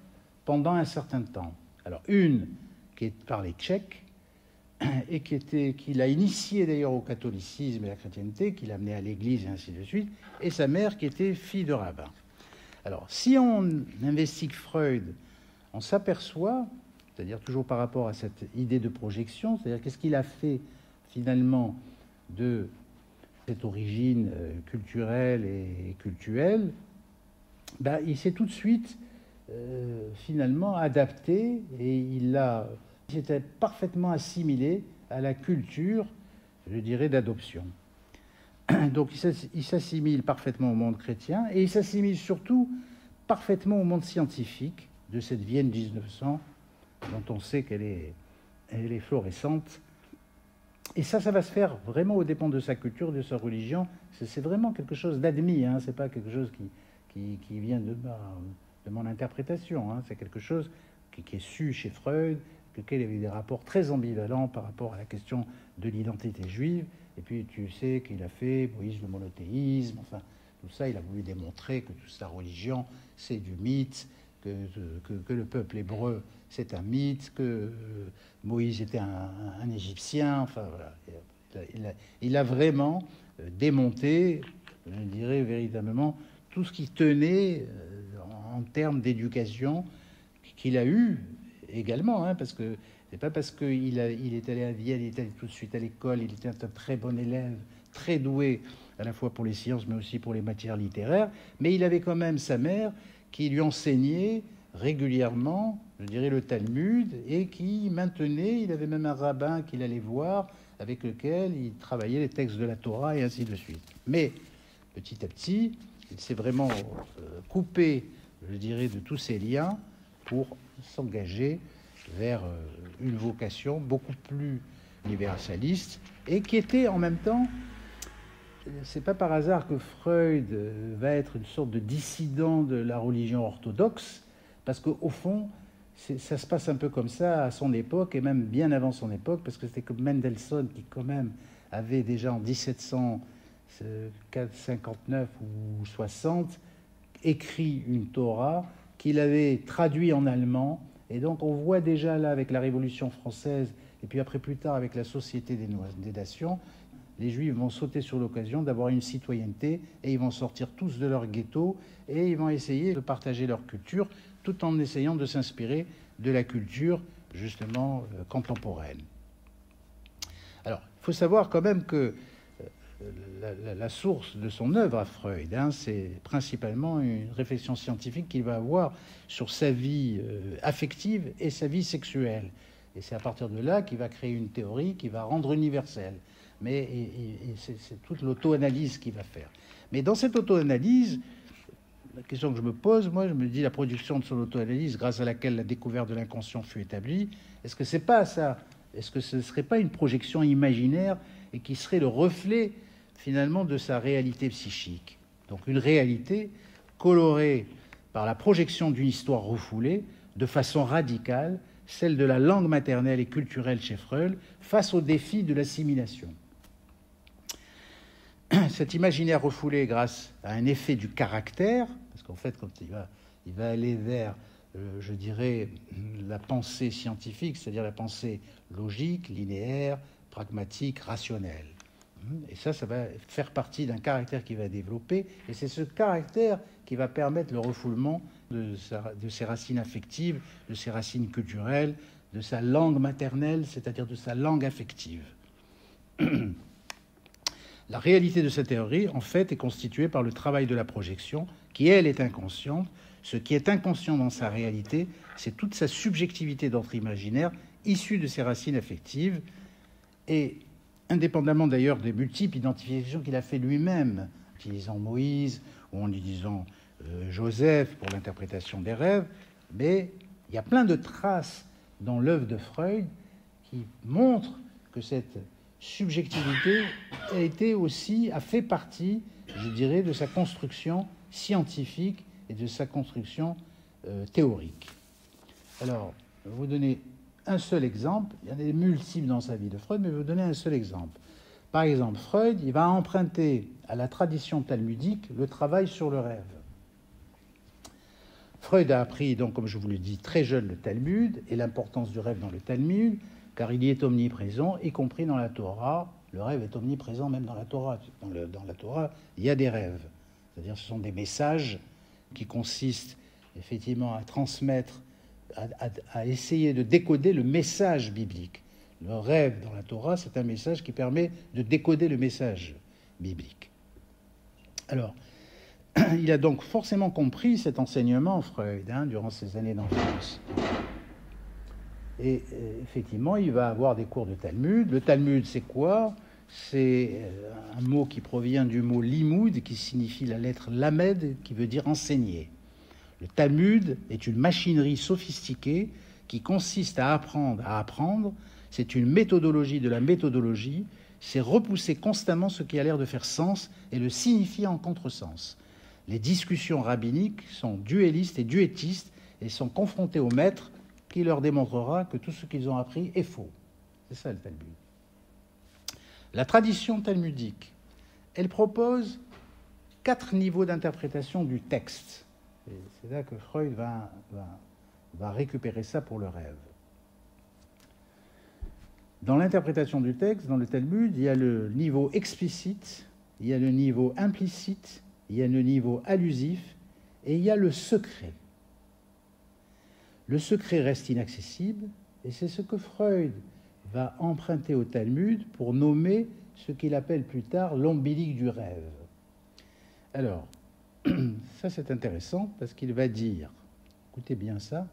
pendant un certain temps. Alors une qui parlait tchèque et qui l'a initié d'ailleurs au catholicisme et à la chrétienté, qui l'a amené à l'église et ainsi de suite, et sa mère qui était fille de rabbin. Alors si on investigue Freud, on s'aperçoit, c'est-à-dire toujours par rapport à cette idée de projection, c'est-à-dire qu'est-ce qu'il a fait finalement de cette origine culturelle et cultuelle, il s'est tout de suite finalement adapté et il s'était parfaitement assimilé à la culture, je dirais, d'adoption. Donc il s'assimile parfaitement au monde chrétien et il s'assimile surtout parfaitement au monde scientifique de cette Vienne 1900 dont on sait qu'elle est florissante. Et ça va se faire vraiment aux dépens de sa culture, de sa religion. C'est vraiment quelque chose d'admis, hein. C'est pas quelque chose qui vient de mon interprétation, hein. C'est quelque chose qui est su chez Freud, lequel il y avait des rapports très ambivalents par rapport à la question de l'identité juive. Et puis tu sais qu'il a fait Moïse le monothéisme, enfin tout ça, il a voulu démontrer que toute sa religion, c'est du mythe, que le peuple hébreu, c'est un mythe, que Moïse était un Égyptien, enfin voilà. Il a vraiment démonté, je dirais véritablement, tout ce qui tenait en termes d'éducation qu'il a eu également, hein, parce que c'est pas parce qu'il est allé à Vienne, il est allé tout de suite à l'école, il était un très bon élève, très doué à la fois pour les sciences mais aussi pour les matières littéraires, mais il avait quand même sa mère qui lui enseignait régulièrement, je dirais, le Talmud, et qui maintenait, il avait même un rabbin qu'il allait voir, avec lequel il travaillait les textes de la Torah, et ainsi de suite. Mais, petit à petit, il s'est vraiment coupé, je dirais, de tous ces liens pour s'engager vers une vocation beaucoup plus universaliste, et qui était en même temps, c'est pas par hasard que Freud va être une sorte de dissident de la religion orthodoxe, parce qu'au fond, ça se passe un peu comme ça à son époque, et même bien avant son époque, parce que c'était comme Mendelssohn qui quand même avait déjà en 1759 ou 60 écrit une Torah qu'il avait traduit en allemand. Et donc on voit déjà là avec la Révolution française, et puis après plus tard avec la Société des Nations, les Juifs vont sauter sur l'occasion d'avoir une citoyenneté, et ils vont sortir tous de leur ghetto, et ils vont essayer de partager leur culture, tout en essayant de s'inspirer de la culture, justement, contemporaine. Alors, il faut savoir quand même que la source de son œuvre à Freud, c'est principalement une réflexion scientifique qu'il va avoir sur sa vie affective et sa vie sexuelle. Et c'est à partir de là qu'il va créer une théorie qui va rendre universelle. Mais c'est toute l'auto-analyse qu'il va faire. Mais dans cette auto-analyse, la question que je me pose, moi, je me dis, la production de son auto-analyse, grâce à laquelle la découverte de l'inconscient fut établie, est-ce que c'est pas ça? Est-ce que ce ne serait pas une projection imaginaire et qui serait le reflet, finalement, de sa réalité psychique? Donc une réalité colorée par la projection d'une histoire refoulée, de façon radicale, celle de la langue maternelle et culturelle chez Freud, face au défi de l'assimilation. Cet imaginaire refoulé grâce à un effet du caractère, parce qu'en fait, quand il va aller vers, je dirais, la pensée scientifique, c'est-à-dire la pensée logique, linéaire, pragmatique, rationnelle. Et ça va faire partie d'un caractère qu'il va développer, et c'est ce caractère qui va permettre le refoulement de ses racines affectives, de ses racines culturelles, de sa langue maternelle, c'est-à-dire de sa langue affective. La réalité de cette théorie, en fait, est constituée par le travail de la projection, qui, elle, est inconsciente. Ce qui est inconscient dans sa réalité, c'est toute sa subjectivité d'ordre imaginaire, issue de ses racines affectives, et indépendamment d'ailleurs des multiples identifications qu'il a fait lui-même, en utilisant Moïse ou en utilisant Joseph pour l'interprétation des rêves, mais il y a plein de traces dans l'œuvre de Freud qui montrent que cette subjectivité a fait partie, je dirais, de sa construction scientifique et de sa construction théorique. Alors, je vais vous donner un seul exemple. Il y en a des multiples dans sa vie de Freud, mais je vais vous donner un seul exemple. Par exemple, Freud, il va emprunter à la tradition talmudique le travail sur le rêve. Freud a appris, donc, comme je vous l'ai dit, très jeune le Talmud et l'importance du rêve dans le Talmud, car il y est omniprésent, y compris dans la Torah. Le rêve est omniprésent même dans la Torah. Dans la Torah, il y a des rêves. C'est-à-dire ce sont des messages qui consistent effectivement à transmettre, à essayer de décoder le message biblique. Le rêve dans la Torah, c'est un message qui permet de décoder le message biblique. Alors, il a donc forcément compris cet enseignement, Freud, durant ses années d'enfance. Et effectivement, il va avoir des cours de Talmud. Le Talmud, c'est quoi? C'est un mot qui provient du mot limoud, qui signifie la lettre lamed, qui veut dire enseigner. Le Talmud est une machinerie sophistiquée qui consiste à apprendre à apprendre. C'est une méthodologie de la méthodologie. C'est repousser constamment ce qui a l'air de faire sens et le signifier en contresens. Les discussions rabbiniques sont duellistes et duettistes et sont confrontées au maître qui leur démontrera que tout ce qu'ils ont appris est faux. C'est ça le Talmud. La tradition talmudique, elle propose 4 niveaux d'interprétation du texte. Et c'est là que Freud va récupérer ça pour le rêve. Dans l'interprétation du texte, dans le Talmud, il y a le niveau explicite, il y a le niveau implicite, il y a le niveau allusif et il y a le secret. Le secret reste inaccessible et c'est ce que Freud va emprunter au Talmud pour nommer ce qu'il appelle plus tard l'ombilique du rêve. Alors, ça c'est intéressant parce qu'il va dire écoutez bien ça,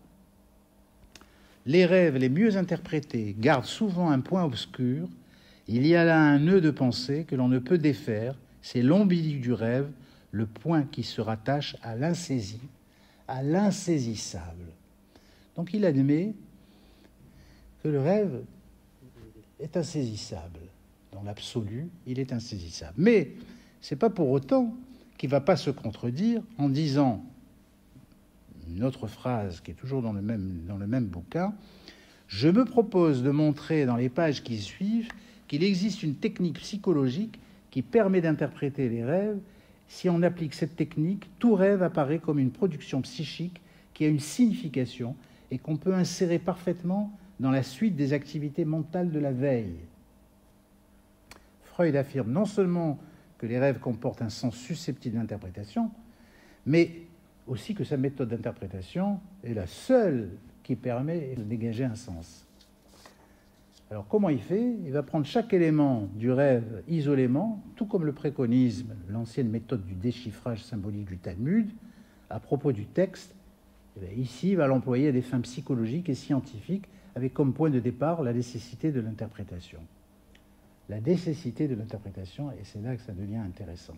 les rêves les mieux interprétés gardent souvent un point obscur. Il y a là un nœud de pensée que l'on ne peut défaire. C'est l'ombilic du rêve, le point qui se rattache à l'insaisi, à l'insaisissable. Donc il admet que le rêve est insaisissable. Dans l'absolu, il est insaisissable. Mais ce n'est pas pour autant qu'il ne va pas se contredire en disant une autre phrase qui est toujours dans le même bouquin. Je me propose de montrer dans les pages qui suivent qu'il existe une technique psychologique qui permet d'interpréter les rêves. Si on applique cette technique, tout rêve apparaît comme une production psychique qui a une signification et qu'on peut insérer parfaitement dans la suite des activités mentales de la veille. Freud affirme non seulement que les rêves comportent un sens susceptible d'interprétation, mais aussi que sa méthode d'interprétation est la seule qui permet de dégager un sens. Alors comment il fait? Il va prendre chaque élément du rêve isolément, tout comme le préconise l'ancienne méthode du déchiffrage symbolique du Talmud, à propos du texte. Ici, il va l'employer à des fins psychologiques et scientifiques, avec comme point de départ la nécessité de l'interprétation. La nécessité de l'interprétation, et c'est là que ça devient intéressant.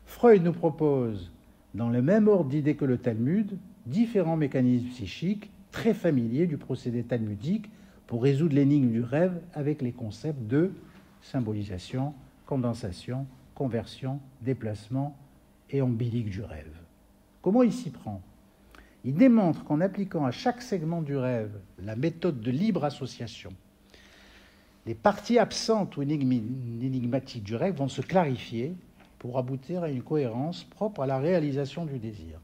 Freud nous propose, dans le même ordre d'idées que le Talmud, différents mécanismes psychiques très familiers du procédé talmudique pour résoudre l'énigme du rêve avec les concepts de symbolisation, condensation, conversion, déplacement et ombilic du rêve. Comment il s'y prend? Il démontre qu'en appliquant à chaque segment du rêve la méthode de libre association, les parties absentes ou énigmatiques du rêve vont se clarifier pour aboutir à une cohérence propre à la réalisation du désir.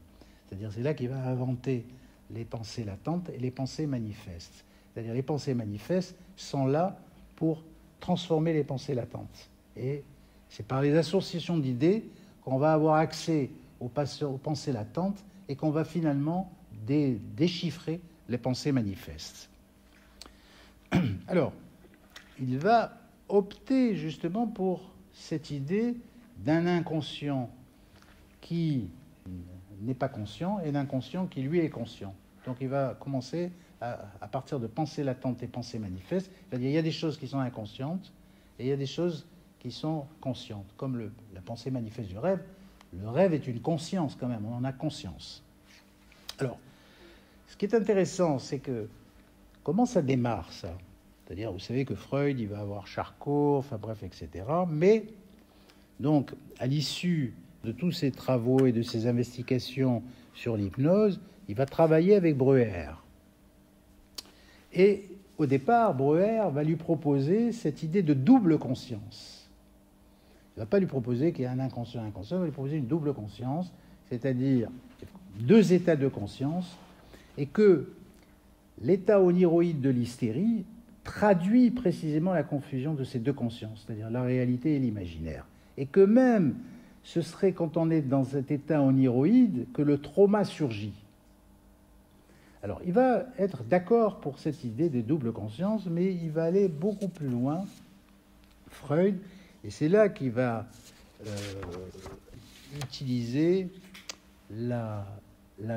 C'est-à-dire, c'est là qu'il va inventer les pensées latentes et les pensées manifestes. C'est-à-dire, les pensées manifestes sont là pour transformer les pensées latentes. Et c'est par les associations d'idées qu'on va avoir accès aux pensées latentes et qu'on va finalement déchiffrer les pensées manifestes. Alors, il va opter justement pour cette idée d'un inconscient qui n'est pas conscient et d'un conscient qui, lui, est conscient. Donc il va commencer à partir de pensées latentes et pensées manifestes. C'est-à-dire il y a des choses qui sont inconscientes et il y a des choses qui sont conscientes, comme la pensée manifeste du rêve. Le rêve est une conscience quand même, on en a conscience. Alors, ce qui est intéressant, c'est que comment ça démarre, ça? C'est-à-dire, vous savez que Freud, il va avoir Charcot, enfin bref, etc. Mais, donc, à l'issue de tous ces travaux et de ces investigations sur l'hypnose, il va travailler avec Breuer. Et au départ, Breuer va lui proposer cette idée de double conscience. Il ne va pas lui proposer qu'il y a un inconscient et un conscient, il va lui proposer une double conscience, c'est-à-dire deux états de conscience, et que l'état oniroïde de l'hystérie traduit précisément la confusion de ces deux consciences, c'est-à-dire la réalité et l'imaginaire. Et que même, ce serait quand on est dans cet état oniroïde que le trauma surgit. Alors, il va être d'accord pour cette idée de double conscience, mais il va aller beaucoup plus loin, Freud, et c'est là qu'il va utiliser la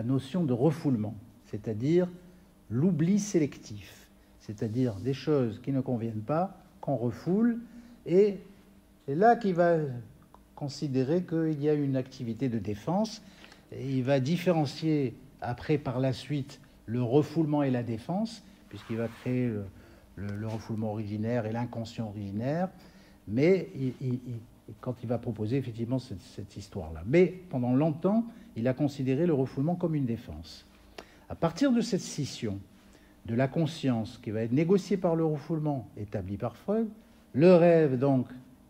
notion de refoulement, c'est-à-dire l'oubli sélectif, c'est-à-dire des choses qui ne conviennent pas, qu'on refoule, et c'est là qu'il va considérer qu'il y a une activité de défense, et il va différencier après, par la suite, le refoulement et la défense, puisqu'il va créer le refoulement originaire et l'inconscient originaire, mais quand il va proposer effectivement cette histoire-là. Mais pendant longtemps, il a considéré le refoulement comme une défense. À partir de cette scission de la conscience qui va être négociée par le refoulement établi par Freud, le rêve, donc,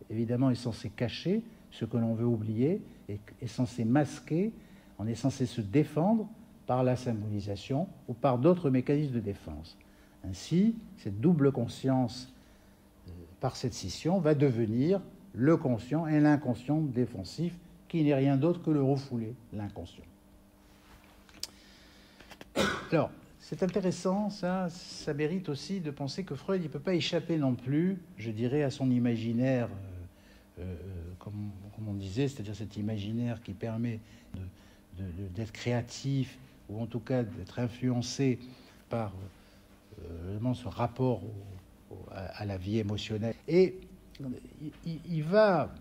évidemment, est censé cacher ce que l'on veut oublier, est censé masquer, on est censé se défendre par la symbolisation ou par d'autres mécanismes de défense. Ainsi, cette double conscience, par cette scission, va devenir le conscient et l'inconscient défensif, qui n'est rien d'autre que le refoulé, l'inconscient. Alors, c'est intéressant, ça mérite aussi de penser que Freud ne peut pas échapper non plus, je dirais, à son imaginaire, comme on disait, c'est-à-dire cet imaginaire qui permet d'être créatif ou en tout cas d'être influencé par vraiment ce rapport à la vie émotionnelle. Et il va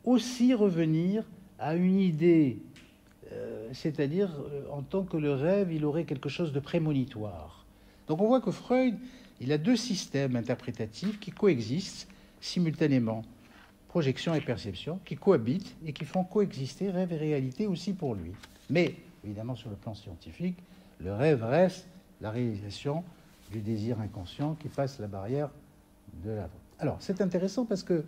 aussi revenir à une idée, c'est-à-dire en tant que le rêve, il aurait quelque chose de prémonitoire. Donc on voit que Freud, il a deux systèmes interprétatifs qui coexistent simultanément, projection et perception, qui cohabitent et qui font coexister rêve et réalité aussi pour lui. Mais, évidemment, sur le plan scientifique, le rêve reste la réalisation du désir inconscient qui passe la barrière de la... Alors, c'est intéressant parce que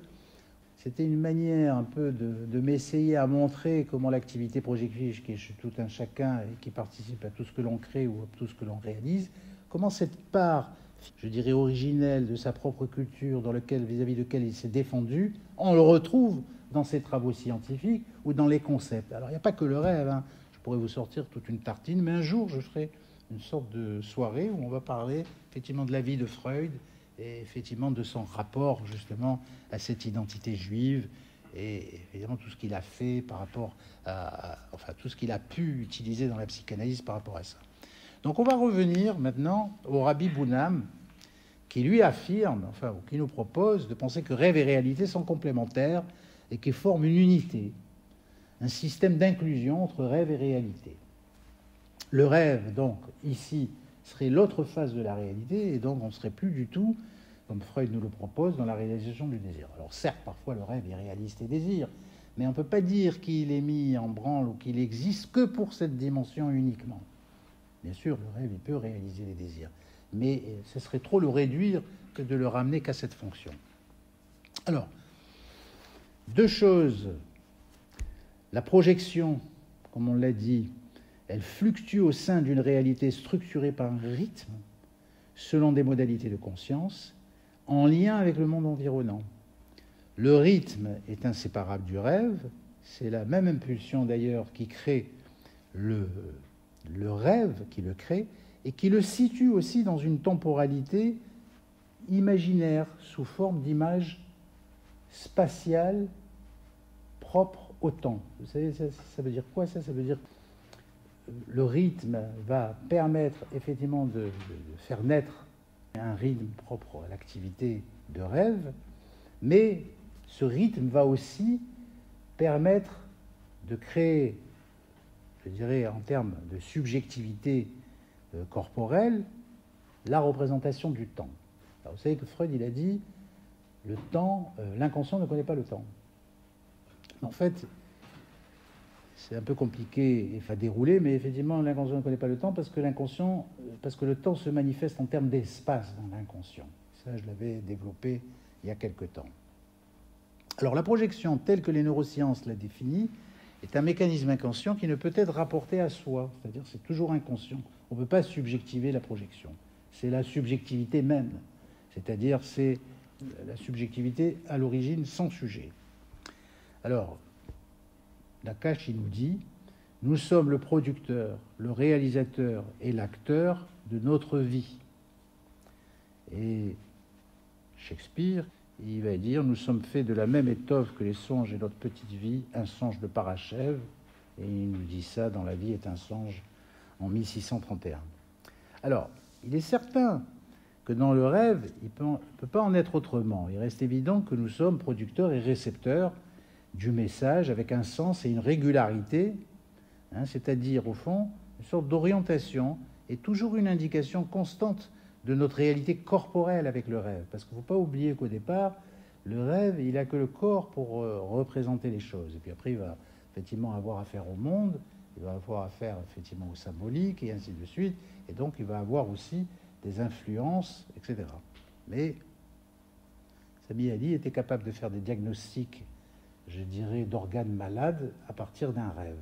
c'était une manière un peu de m'essayer à montrer comment l'activité projective, qui est chez tout un chacun et qui participe à tout ce que l'on crée ou à tout ce que l'on réalise, comment cette part, je dirais, originelle de sa propre culture, vis-à-vis de laquelle il s'est défendu, on le retrouve dans ses travaux scientifiques ou dans les concepts. Alors, il n'y a pas que le rêve, hein. Je pourrais vous sortir toute une tartine, mais un jour, je ferai une sorte de soirée où on va parler effectivement de la vie de Freud et effectivement de son rapport justement à cette identité juive et évidemment tout ce qu'il a fait par rapport enfin tout ce qu'il a pu utiliser dans la psychanalyse par rapport à ça. Donc on va revenir maintenant au Rabbi Bunam qui lui affirme, enfin ou qui nous propose de penser que rêve et réalité sont complémentaires et qu'ils forment une unité, un système d'inclusion entre rêve et réalité. Le rêve, donc, ici, serait l'autre face de la réalité, et donc on ne serait plus du tout, comme Freud nous le propose, dans la réalisation du désir. Alors certes, parfois le rêve est réaliste et désir, mais on ne peut pas dire qu'il est mis en branle ou qu'il existe que pour cette dimension uniquement. Bien sûr, le rêve, il peut réaliser les désirs, mais ce serait trop le réduire que de le ramener qu'à cette fonction. Alors, deux choses. La projection, comme on l'a dit, elle fluctue au sein d'une réalité structurée par un rythme, selon des modalités de conscience, en lien avec le monde environnant. Le rythme est inséparable du rêve, c'est la même impulsion d'ailleurs qui crée le rêve, qui le crée, et qui le situe aussi dans une temporalité imaginaire, sous forme d'images spatiales propres au temps. Vous savez, ça veut dire quoi ça? Ça veut dire le rythme va permettre effectivement de faire naître un rythme propre à l'activité de rêve, mais ce rythme va aussi permettre de créer, je dirais en termes de subjectivité corporelle, la représentation du temps. Alors vous savez que Freud, il a dit, le temps, l'inconscient ne connaît pas le temps. En fait, c'est un peu compliqué à dérouler, mais effectivement, l'inconscient ne connaît pas le temps parce que le temps se manifeste en termes d'espace dans l'inconscient. Ça, je l'avais développé il y a quelque temps. Alors, la projection, telle que les neurosciences la définissent, est un mécanisme inconscient qui ne peut être rapporté à soi, c'est-à-dire c'est toujours inconscient. On ne peut pas subjectiver la projection. C'est la subjectivité même, c'est-à-dire c'est la subjectivité à l'origine sans sujet. Alors, Nakache, il nous dit « Nous sommes le producteur, le réalisateur et l'acteur de notre vie. » Et Shakespeare, il va dire « Nous sommes faits de la même étoffe que les songes et notre petite vie, un songe de parachève. » Et il nous dit ça dans La vie est un songe en 1631. Alors, il est certain que dans le rêve, il ne peut pas en être autrement. Il reste évident que nous sommes producteurs et récepteurs du message avec un sens et une régularité, hein, c'est-à-dire, au fond, une sorte d'orientation et toujours une indication constante de notre réalité corporelle avec le rêve. Parce qu'il ne faut pas oublier qu'au départ, le rêve, il n'a que le corps pour représenter les choses. Et puis après, il va effectivement avoir affaire au monde, il va avoir affaire effectivement au symbolique, et ainsi de suite. Et donc, il va avoir aussi des influences, etc. Mais Sami Ali était capable de faire des diagnostics, je dirais, d'organes malades à partir d'un rêve.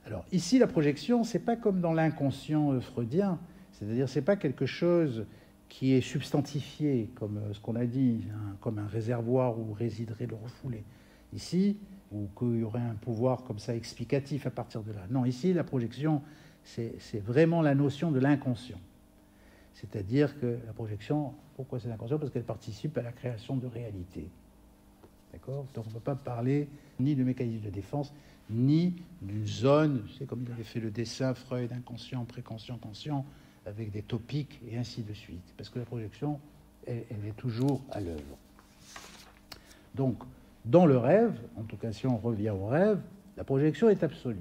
Alors, ici, la projection, c'est pas comme dans l'inconscient freudien, c'est-à-dire c'est pas quelque chose qui est substantifié, comme ce qu'on a dit, hein, comme un réservoir où résiderait le refoulé. Ici, ou qu'il y aurait un pouvoir comme ça explicatif à partir de là. Non, ici, la projection, c'est vraiment la notion de l'inconscient. C'est-à-dire que la projection, pourquoi c'est l'inconscient? Parce qu'elle participe à la création de réalité. D'accord ? Donc on ne peut pas parler ni de mécanisme de défense, ni d'une zone, c'est comme il avait fait le dessin, Freud, inconscient, préconscient, conscient, avec des topiques et ainsi de suite. Parce que la projection, elle est toujours à l'œuvre. Donc, dans le rêve, en tout cas si on revient au rêve, la projection est absolue.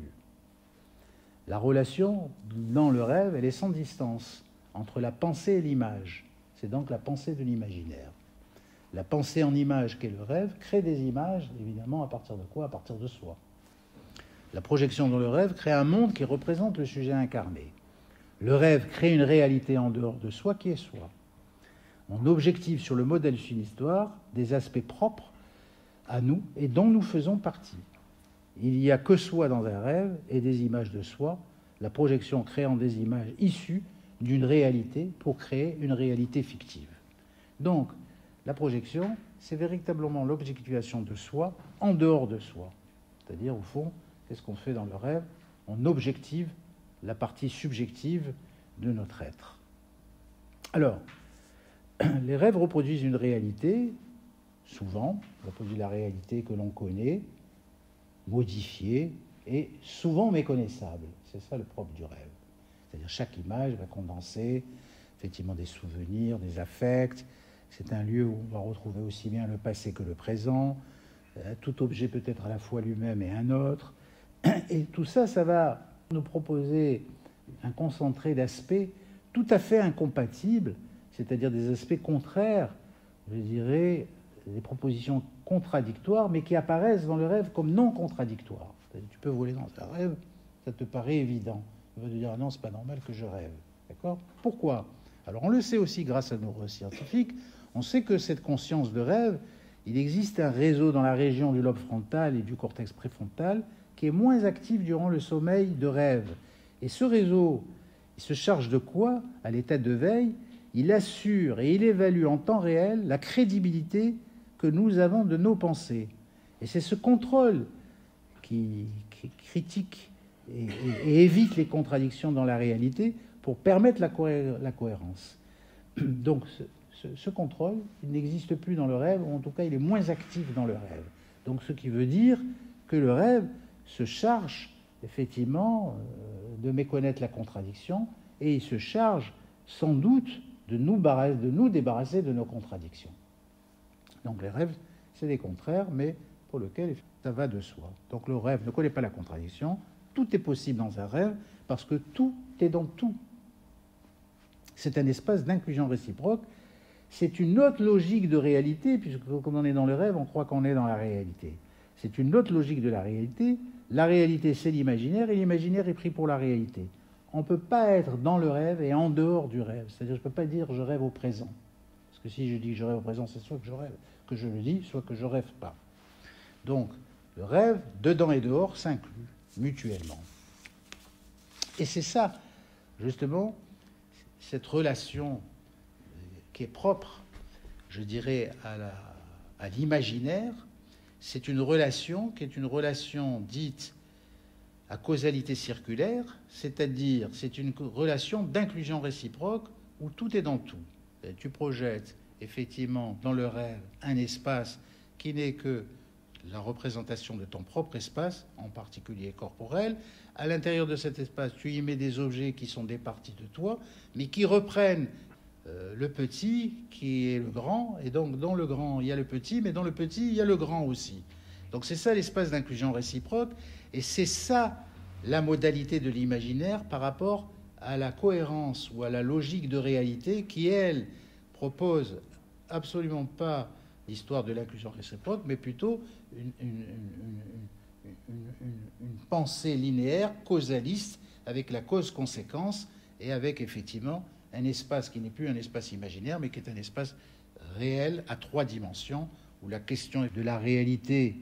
La relation dans le rêve, elle est sans distance entre la pensée et l'image. C'est donc la pensée de l'imaginaire. La pensée en image qu'est le rêve crée des images, évidemment, à partir de quoi ? À partir de soi. La projection dans le rêve crée un monde qui représente le sujet incarné. Le rêve crée une réalité en dehors de soi qui est soi. On objective sur le modèle d'une histoire des aspects propres à nous et dont nous faisons partie. Il n'y a que soi dans un rêve et des images de soi, la projection créant des images issues d'une réalité pour créer une réalité fictive. Donc, la projection, c'est véritablement l'objectivation de soi en dehors de soi. C'est-à-dire, au fond, qu'est-ce qu'on fait dans le rêve ? On objective la partie subjective de notre être. Alors, les rêves reproduisent une réalité, souvent, reproduisent la réalité que l'on connaît, modifiée et souvent méconnaissable. C'est ça le propre du rêve. C'est-à-dire chaque image va condenser effectivement des souvenirs, des affects. C'est un lieu où on va retrouver aussi bien le passé que le présent. Tout objet peut être à la fois lui-même et un autre. Et tout ça, ça va nous proposer un concentré d'aspects tout à fait incompatibles, c'est-à-dire des aspects contraires, je dirais, des propositions contradictoires, mais qui apparaissent dans le rêve comme non contradictoires. C'est-à-dire, tu peux voler dans un rêve, ça te paraît évident. Tu vas te dire, ah non, c'est pas normal que je rêve. D'accord ? Pourquoi ? Alors, on le sait aussi grâce à nos neuroscientifiques, on sait que cette conscience de rêve, il existe un réseau dans la région du lobe frontal et du cortex préfrontal qui est moins actif durant le sommeil de rêve. Et ce réseau, il se charge de quoi ? À l'état de veille, il assure et il évalue en temps réel la crédibilité que nous avons de nos pensées. Et c'est ce contrôle qui critique et évite les contradictions dans la réalité pour permettre la cohérence. Donc ce contrôle, il n'existe plus dans le rêve, ou en tout cas il est moins actif dans le rêve. Donc ce qui veut dire que le rêve se charge effectivement de méconnaître la contradiction et il se charge sans doute de nous débarrasser de nos contradictions. Donc les rêves, c'est des contraires, mais pour lesquels ça va de soi. Donc le rêve ne connaît pas la contradiction, tout est possible dans un rêve parce que tout est dans tout. C'est un espace d'inclusion réciproque, c'est une autre logique de réalité, puisque comme on est dans le rêve, on croit qu'on est dans la réalité. C'est une autre logique de la réalité. La réalité, c'est l'imaginaire, et l'imaginaire est pris pour la réalité. On ne peut pas être dans le rêve et en dehors du rêve. C'est-à-dire, je ne peux pas dire je rêve au présent. Parce que si je dis que je rêve au présent, c'est soit que je rêve, que je le dis, soit que je ne rêve pas. Donc, le rêve, dedans et dehors, s'incluent mutuellement. Et c'est ça, justement, cette relation qui est propre, je dirais, à l'imaginaire, c'est une relation qui est une relation dite à causalité circulaire, c'est-à-dire c'est une relation d'inclusion réciproque où tout est dans tout. Et tu projettes effectivement dans le rêve un espace qui n'est que la représentation de ton propre espace, en particulier corporel. À l'intérieur de cet espace, tu y mets des objets qui sont des parties de toi, mais qui reprennent le petit qui est le grand, et donc dans le grand il y a le petit, mais dans le petit il y a le grand aussi. Donc c'est ça l'espace d'inclusion réciproque, et c'est ça la modalité de l'imaginaire par rapport à la cohérence ou à la logique de réalité qui, elle, propose absolument pas l'histoire de l'inclusion réciproque, mais plutôt une pensée linéaire, causaliste, avec la cause-conséquence, et avec effectivement un espace qui n'est plus un espace imaginaire, mais qui est un espace réel à 3 dimensions, où la question de la réalité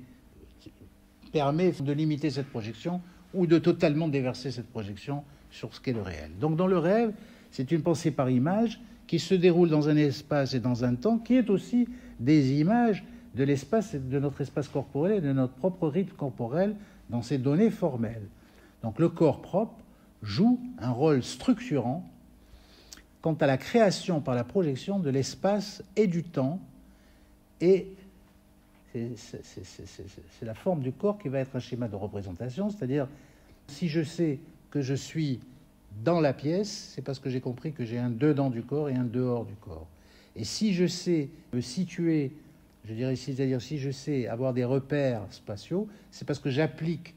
permet de limiter cette projection ou de totalement déverser cette projection sur ce qu'est le réel. Donc dans le rêve, c'est une pensée par image qui se déroule dans un espace et dans un temps, qui est aussi des images de l'espace, de notre espace corporel et de notre propre rythme corporel dans ces données formelles. Donc le corps propre joue un rôle structurant quant à la création par la projection de l'espace et du temps, et c'est la forme du corps qui va être un schéma de représentation, c'est-à-dire si je sais que je suis dans la pièce, c'est parce que j'ai compris que j'ai un dedans du corps et un dehors du corps. Et si je sais me situer, je dirais, c'est-à-dire si je sais avoir des repères spatiaux, c'est parce que j'applique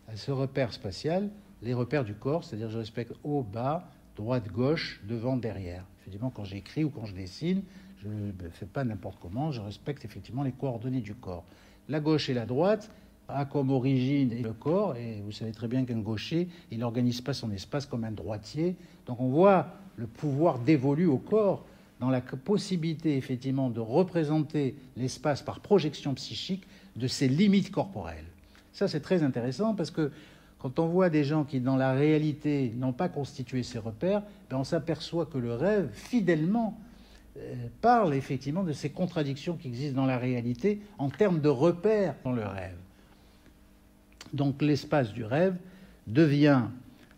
à ce repère spatial les repères du corps, c'est-à-dire je respecte haut, bas, droite, gauche, devant, derrière. Effectivement, quand j'écris ou quand je dessine, je ne fais pas n'importe comment, je respecte effectivement les coordonnées du corps. La gauche et la droite a comme origine le corps, et vous savez très bien qu'un gaucher, il n'organise pas son espace comme un droitier. Donc on voit le pouvoir dévolu au corps dans la possibilité effectivement de représenter l'espace par projection psychique de ses limites corporelles. Ça c'est très intéressant parce que quand on voit des gens qui dans la réalité n'ont pas constitué ces repères, on s'aperçoit que le rêve fidèlement parle effectivement de ces contradictions qui existent dans la réalité en termes de repères dans le rêve. Donc l'espace du rêve devient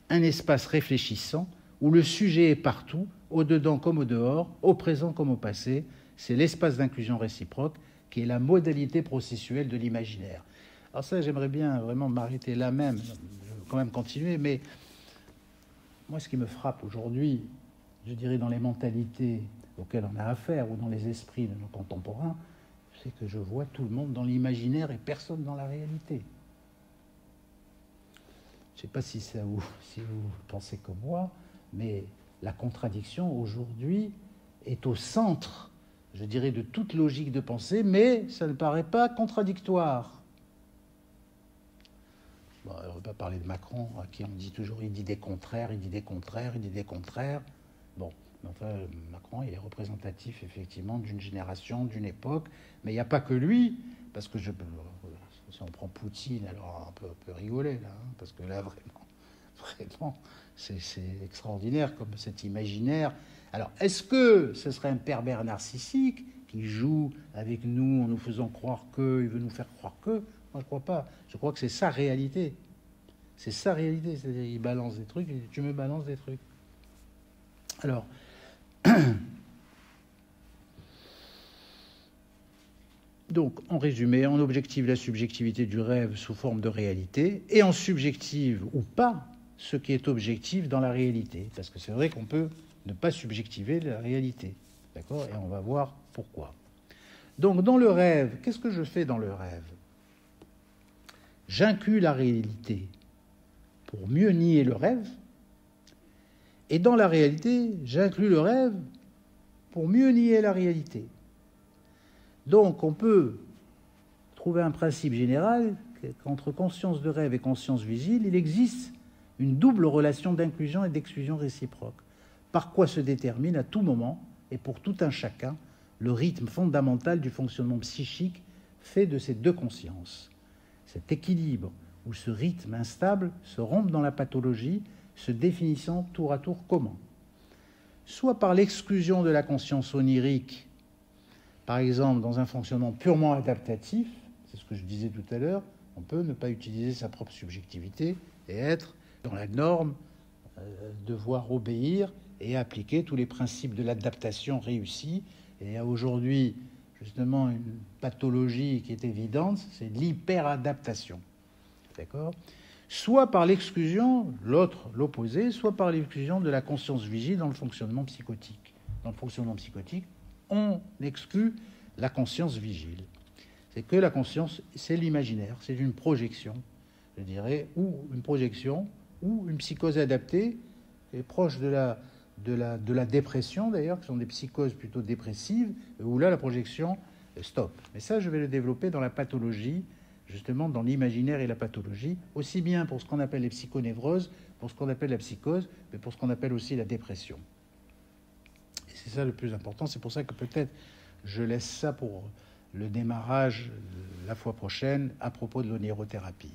un espace réfléchissant où le sujet est partout, au dedans comme au dehors, au présent comme au passé. C'est l'espace d'inclusion réciproque qui est la modalité processuelle de l'imaginaire. Alors ça, j'aimerais bien vraiment m'arrêter là même, je vais quand même continuer, mais moi ce qui me frappe aujourd'hui, je dirais dans les mentalités auxquelles on a affaire ou dans les esprits de nos contemporains, c'est que je vois tout le monde dans l'imaginaire et personne dans la réalité. Je ne sais pas si vous pensez comme moi, mais la contradiction aujourd'hui est au centre, je dirais, de toute logique de pensée, mais ça ne paraît pas contradictoire. Bon, on ne va pas parler de Macron, à qui on dit toujours, il dit des contraires, il dit des contraires, il dit des contraires. Bon, enfin, Macron, il est représentatif effectivement d'une génération, d'une époque, mais il n'y a pas que lui, parce que si on prend Poutine, alors on peut rigoler là, hein, parce que là vraiment, c'est extraordinaire comme cet imaginaire. Alors, est-ce que ce serait un pervers narcissique qui joue avec nous en nous faisant croire que, il veut nous faire croire que? Moi, je ne crois pas. Je crois que c'est sa réalité. C'est sa réalité. C'est-à-dire, il balance des trucs, et tu me balances des trucs. Alors, donc, en résumé, on objective la subjectivité du rêve sous forme de réalité, et on subjective ou pas ce qui est objectif dans la réalité. Parce que c'est vrai qu'on peut ne pas subjectiver la réalité. D'accord? Et on va voir pourquoi. Donc, dans le rêve, qu'est-ce que je fais dans le rêve? J'inclus la réalité pour mieux nier le rêve, et dans la réalité, j'inclus le rêve pour mieux nier la réalité. Donc, on peut trouver un principe général qu'entre conscience de rêve et conscience vigile, il existe une double relation d'inclusion et d'exclusion réciproque, par quoi se détermine à tout moment, et pour tout un chacun, le rythme fondamental du fonctionnement psychique fait de ces deux consciences. Cet équilibre où ce rythme instable se rompt dans la pathologie, se définissant tour à tour comment? Soit par l'exclusion de la conscience onirique, par exemple dans un fonctionnement purement adaptatif, c'est ce que je disais tout à l'heure, on peut ne pas utiliser sa propre subjectivité et être dans la norme, devoir obéir et appliquer tous les principes de l'adaptation réussie. Et il y a aujourd'hui justement une pathologie qui est évidente, c'est l'hyperadaptation. D'accord? Soit par l'exclusion, l'opposé, soit par l'exclusion de la conscience vigile dans le fonctionnement psychotique. Dans le fonctionnement psychotique, on exclut la conscience vigile. C'est que la conscience, c'est l'imaginaire, c'est une projection, je dirais, ou une projection, ou une psychose adaptée, qui est proche de la dépression d'ailleurs, qui sont des psychoses plutôt dépressives, où là la projection stop. Mais ça, je vais le développer dans la pathologie, justement dans l'imaginaire et la pathologie, aussi bien pour ce qu'on appelle les psychonévroses, pour ce qu'on appelle la psychose, mais pour ce qu'on appelle aussi la dépression. Et c'est ça le plus important, c'est pour ça que peut-être je laisse ça pour le démarrage la fois prochaine à propos de l'onirothérapie.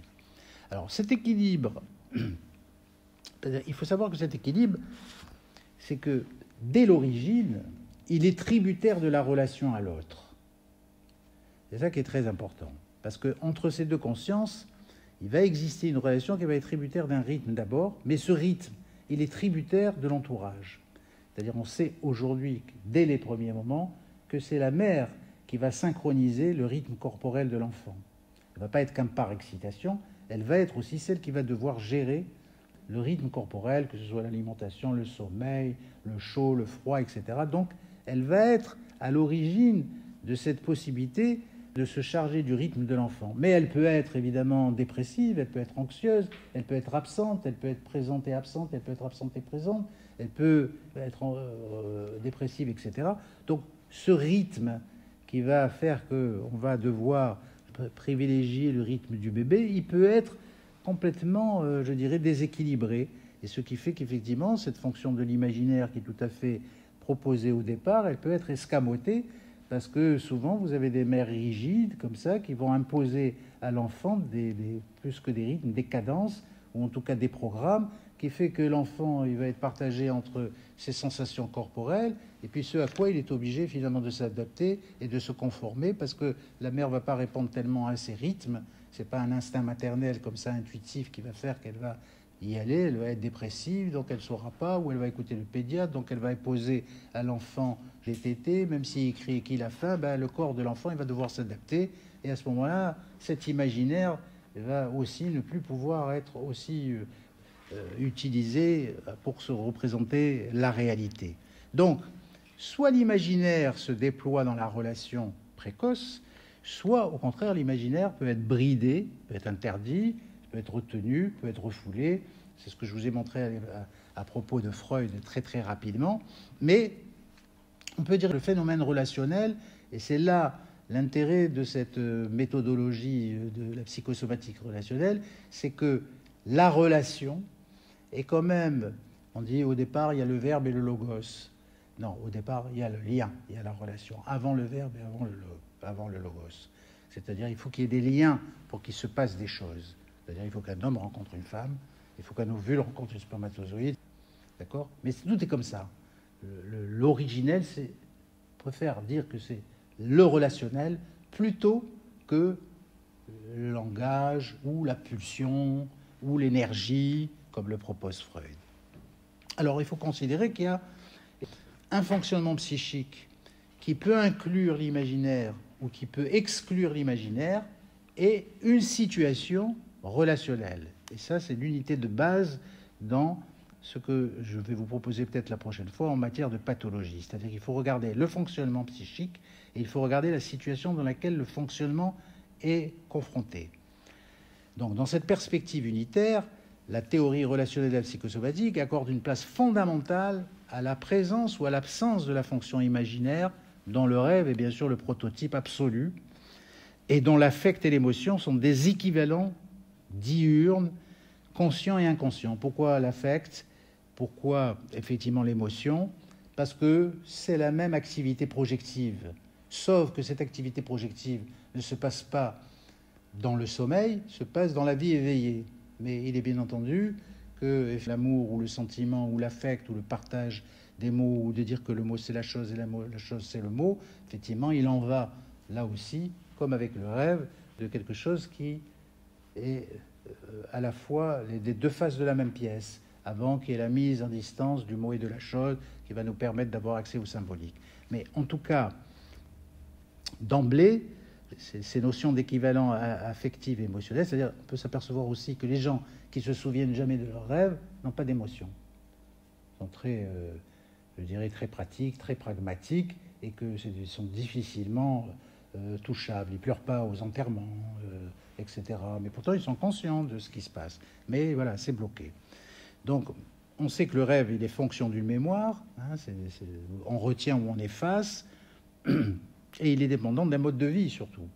Alors cet équilibre, il faut savoir que cet équilibre, c'est que dès l'origine, il est tributaire de la relation à l'autre. C'est ça qui est très important. Parce qu'entre ces deux consciences, il va exister une relation qui va être tributaire d'un rythme d'abord, mais ce rythme, il est tributaire de l'entourage. C'est-à-dire on sait aujourd'hui, dès les premiers moments, que c'est la mère qui va synchroniser le rythme corporel de l'enfant. Elle ne va pas être qu'un par excitation, elle va être aussi celle qui va devoir gérer le rythme corporel, que ce soit l'alimentation, le sommeil, le chaud, le froid, etc. Donc, elle va être à l'origine de cette possibilité de se charger du rythme de l'enfant. Mais elle peut être évidemment dépressive, elle peut être anxieuse, elle peut être absente, elle peut être présente et absente, elle peut être absente et présente, elle peut être dépressive, etc. Donc, ce rythme qui va faire qu'on va devoir privilégier le rythme du bébé, il peut être complètement, je dirais, déséquilibré. Et ce qui fait qu'effectivement, cette fonction de l'imaginaire qui est tout à fait proposée au départ, elle peut être escamotée, parce que souvent, vous avez des mères rigides, comme ça, qui vont imposer à l'enfant plus que des rythmes, des cadences, ou en tout cas des programmes, qui fait que l'enfant il va être partagé entre ses sensations corporelles et puis ce à quoi il est obligé finalement de s'adapter et de se conformer, parce que la mère ne va pas répondre tellement à ses rythmes. Ce n'est pas un instinct maternel comme ça, intuitif, qui va faire qu'elle va y aller. Elle va être dépressive, donc elle ne saura pas, ou elle va écouter le pédiatre, donc elle va imposer à l'enfant les tétés, même s'il crie qu'il a faim, ben, le corps de l'enfant il va devoir s'adapter, et à ce moment-là, cet imaginaire va aussi ne plus pouvoir être aussi utilisé pour se représenter la réalité. Donc, soit l'imaginaire se déploie dans la relation précoce, soit au contraire l'imaginaire peut être bridé, peut être interdit, peut être retenu, peut être refoulé. C'est ce que je vous ai montré à propos de Freud très très rapidement. Mais on peut dire que le phénomène relationnel, et c'est là l'intérêt de cette méthodologie de la psychosomatique relationnelle, c'est que la relation est quand même, on dit au départ il y a le verbe et le logos. Non, au départ il y a le lien, il y a la relation, avant le verbe et avant le logos. C'est-à-dire il faut qu'il y ait des liens pour qu'il se passe des choses. C'est-à-dire il faut qu'un homme rencontre une femme, il faut qu'un ovule rencontre une spermatozoïde, d'accord? Mais tout est comme ça. L'originel, je préfère dire que c'est le relationnel plutôt que le langage ou la pulsion ou l'énergie, comme le propose Freud. Alors il faut considérer qu'il y a un fonctionnement psychique qui peut inclure l'imaginaire ou qui peut exclure l'imaginaire et une situation relationnelle. Et ça, c'est l'unité de base dans ce que je vais vous proposer peut-être la prochaine fois en matière de pathologie. C'est-à-dire qu'il faut regarder le fonctionnement psychique et il faut regarder la situation dans laquelle le fonctionnement est confronté. Donc, dans cette perspective unitaire, la théorie relationnelle de la psychosomatique accorde une place fondamentale à la présence ou à l'absence de la fonction imaginaire, dont le rêve est bien sûr le prototype absolu, et dont l'affect et l'émotion sont des équivalents diurnes, conscients et inconscients. Pourquoi l'affect? Pourquoi effectivement l'émotion? Parce que c'est la même activité projective, sauf que cette activité projective ne se passe pas dans le sommeil, se passe dans la vie éveillée. Mais il est bien entendu que l'amour ou le sentiment ou l'affect ou le partage des mots, ou de dire que le mot c'est la chose et la chose c'est le mot, effectivement il en va là aussi, comme avec le rêve, de quelque chose qui est à la fois les deux faces de la même pièce, avant qu'il y ait la mise en distance du mot et de la chose qui va nous permettre d'avoir accès au symbolique. Mais en tout cas, d'emblée, ces notions d'équivalent affectif et émotionnel, c'est-à-dire on peut s'apercevoir aussi que les gens qui se souviennent jamais de leurs rêves n'ont pas d'émotion. Ils sont très, je dirais, très pratiques, très pragmatiques, et qu'ils sont difficilement touchables. Ils ne pleurent pas aux enterrements, etc. Mais pourtant, ils sont conscients de ce qui se passe. Mais voilà, c'est bloqué. Donc, on sait que le rêve, il est fonction d'une mémoire. Hein, on retient ou on efface. Et il est dépendant d'un mode de vie, surtout.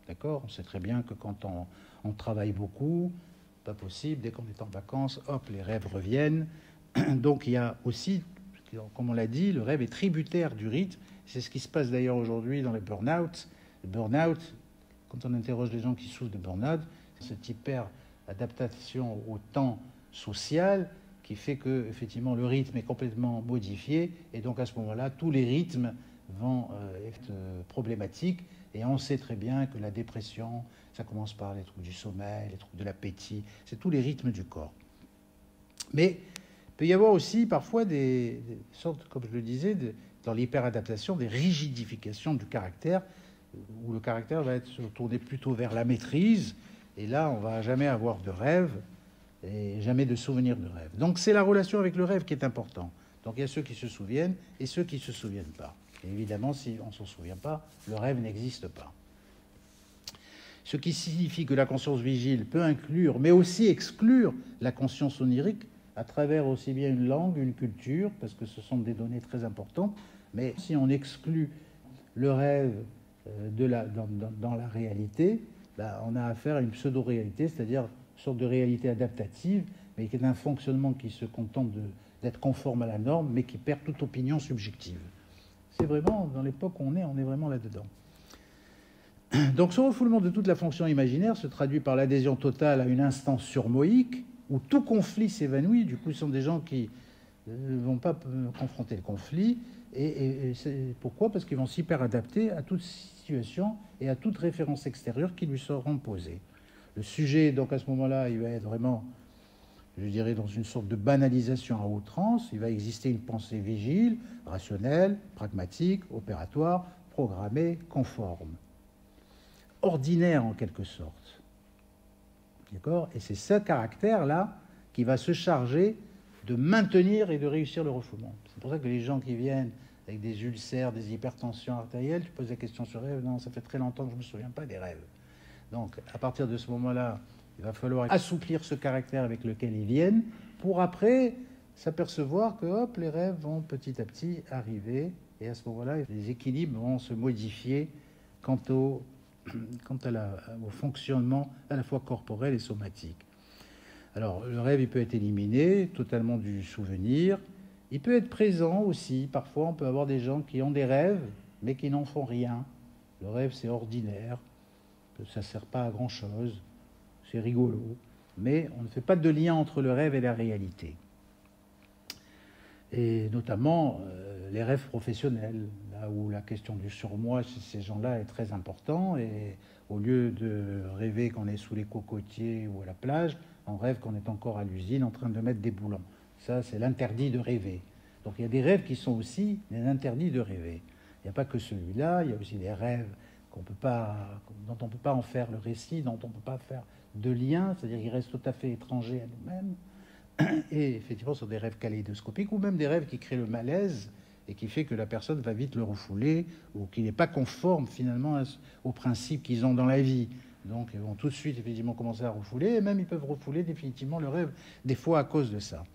D'accord? On sait très bien que quand on travaille beaucoup, pas possible, dès qu'on est en vacances, hop, les rêves reviennent. Donc, il y a aussi, comme on l'a dit, le rêve est tributaire du rythme. C'est ce qui se passe d'ailleurs aujourd'hui dans les burn-out. Le burn-out, quand on interroge les gens qui souffrent de burn-out, c'est cette hyper-adaptation au temps social qui fait que, effectivement, le rythme est complètement modifié. Et donc, à ce moment-là, tous les rythmes vont être problématiques. Et on sait très bien que la dépression, ça commence par les troubles du sommeil, les troubles de l'appétit. C'est tous les rythmes du corps. Mais il peut y avoir aussi parfois des sortes, comme je le disais, dans l'hyperadaptation, des rigidifications du caractère où le caractère va être tourné plutôt vers la maîtrise, et là, on ne va jamais avoir de rêve, et jamais de souvenir de rêve. Donc c'est la relation avec le rêve qui est important. Donc il y a ceux qui se souviennent et ceux qui ne se souviennent pas. Et évidemment, si on ne s'en souvient pas, le rêve n'existe pas. Ce qui signifie que la conscience vigile peut inclure, mais aussi exclure la conscience onirique à travers aussi bien une langue, une culture, parce que ce sont des données très importantes, mais si on exclut le rêve dans la réalité, on a affaire à une pseudo-réalité, c'est-à-dire une sorte de réalité adaptative, mais qui est un fonctionnement qui se contente d'être conforme à la norme, mais qui perd toute opinion subjective. C'est vraiment, dans l'époque où on est vraiment là-dedans. Donc ce refoulement de toute la fonction imaginaire se traduit par l'adhésion totale à une instance surmoïque, où tout conflit s'évanouit. Du coup, ce sont des gens qui ne vont pas confronter le conflit. Et pourquoi ? Parce qu'ils vont s'hyper adapter à toute situation et à toute référence extérieure qui lui seront posées. Le sujet, donc à ce moment-là, il va être vraiment, je dirais, dans une sorte de banalisation à outrance. Il va exister une pensée vigile, rationnelle, pragmatique, opératoire, programmée, conforme. Ordinaire en quelque sorte. D'accord ? Et c'est ce caractère-là qui va se charger de maintenir et de réussir le refoulement. C'est pour ça que les gens qui viennent avec des ulcères, des hypertensions artérielles, tu poses la question sur rêve, non, ça fait très longtemps que je ne me souviens pas des rêves. Donc, à partir de ce moment-là, il va falloir assouplir ce caractère avec lequel ils viennent pour après s'apercevoir que, hop, les rêves vont petit à petit arriver et à ce moment-là, les équilibres vont se modifier quant au fonctionnement à la fois corporel et somatique. Alors, le rêve, il peut être éliminé totalement du souvenir. Il peut être présent aussi. Parfois, on peut avoir des gens qui ont des rêves, mais qui n'en font rien. Le rêve, c'est ordinaire. Ça ne sert pas à grand-chose. C'est rigolo. Mais on ne fait pas de lien entre le rêve et la réalité. Et notamment les rêves professionnels, là où la question du surmoi chez ces gens-là est très importante. Et au lieu de rêver qu'on est sous les cocotiers ou à la plage, on rêve qu'on est encore à l'usine en train de mettre des boulons. Ça, c'est l'interdit de rêver. Donc il y a des rêves qui sont aussi des interdits de rêver. Il n'y a pas que celui-là, il y a aussi des rêves dont on ne peut pas en faire le récit, dont on ne peut pas faire de lien, c'est-à-dire qu'ils restent tout à fait étrangers à nous-mêmes. Et effectivement, ce sont des rêves kaléidoscopiques ou même des rêves qui créent le malaise et qui fait que la personne va vite le refouler ou qui n'est pas conforme finalement aux principes qu'ils ont dans la vie. Donc ils vont tout de suite effectivement commencer à refouler et même ils peuvent refouler définitivement le rêve des fois à cause de ça.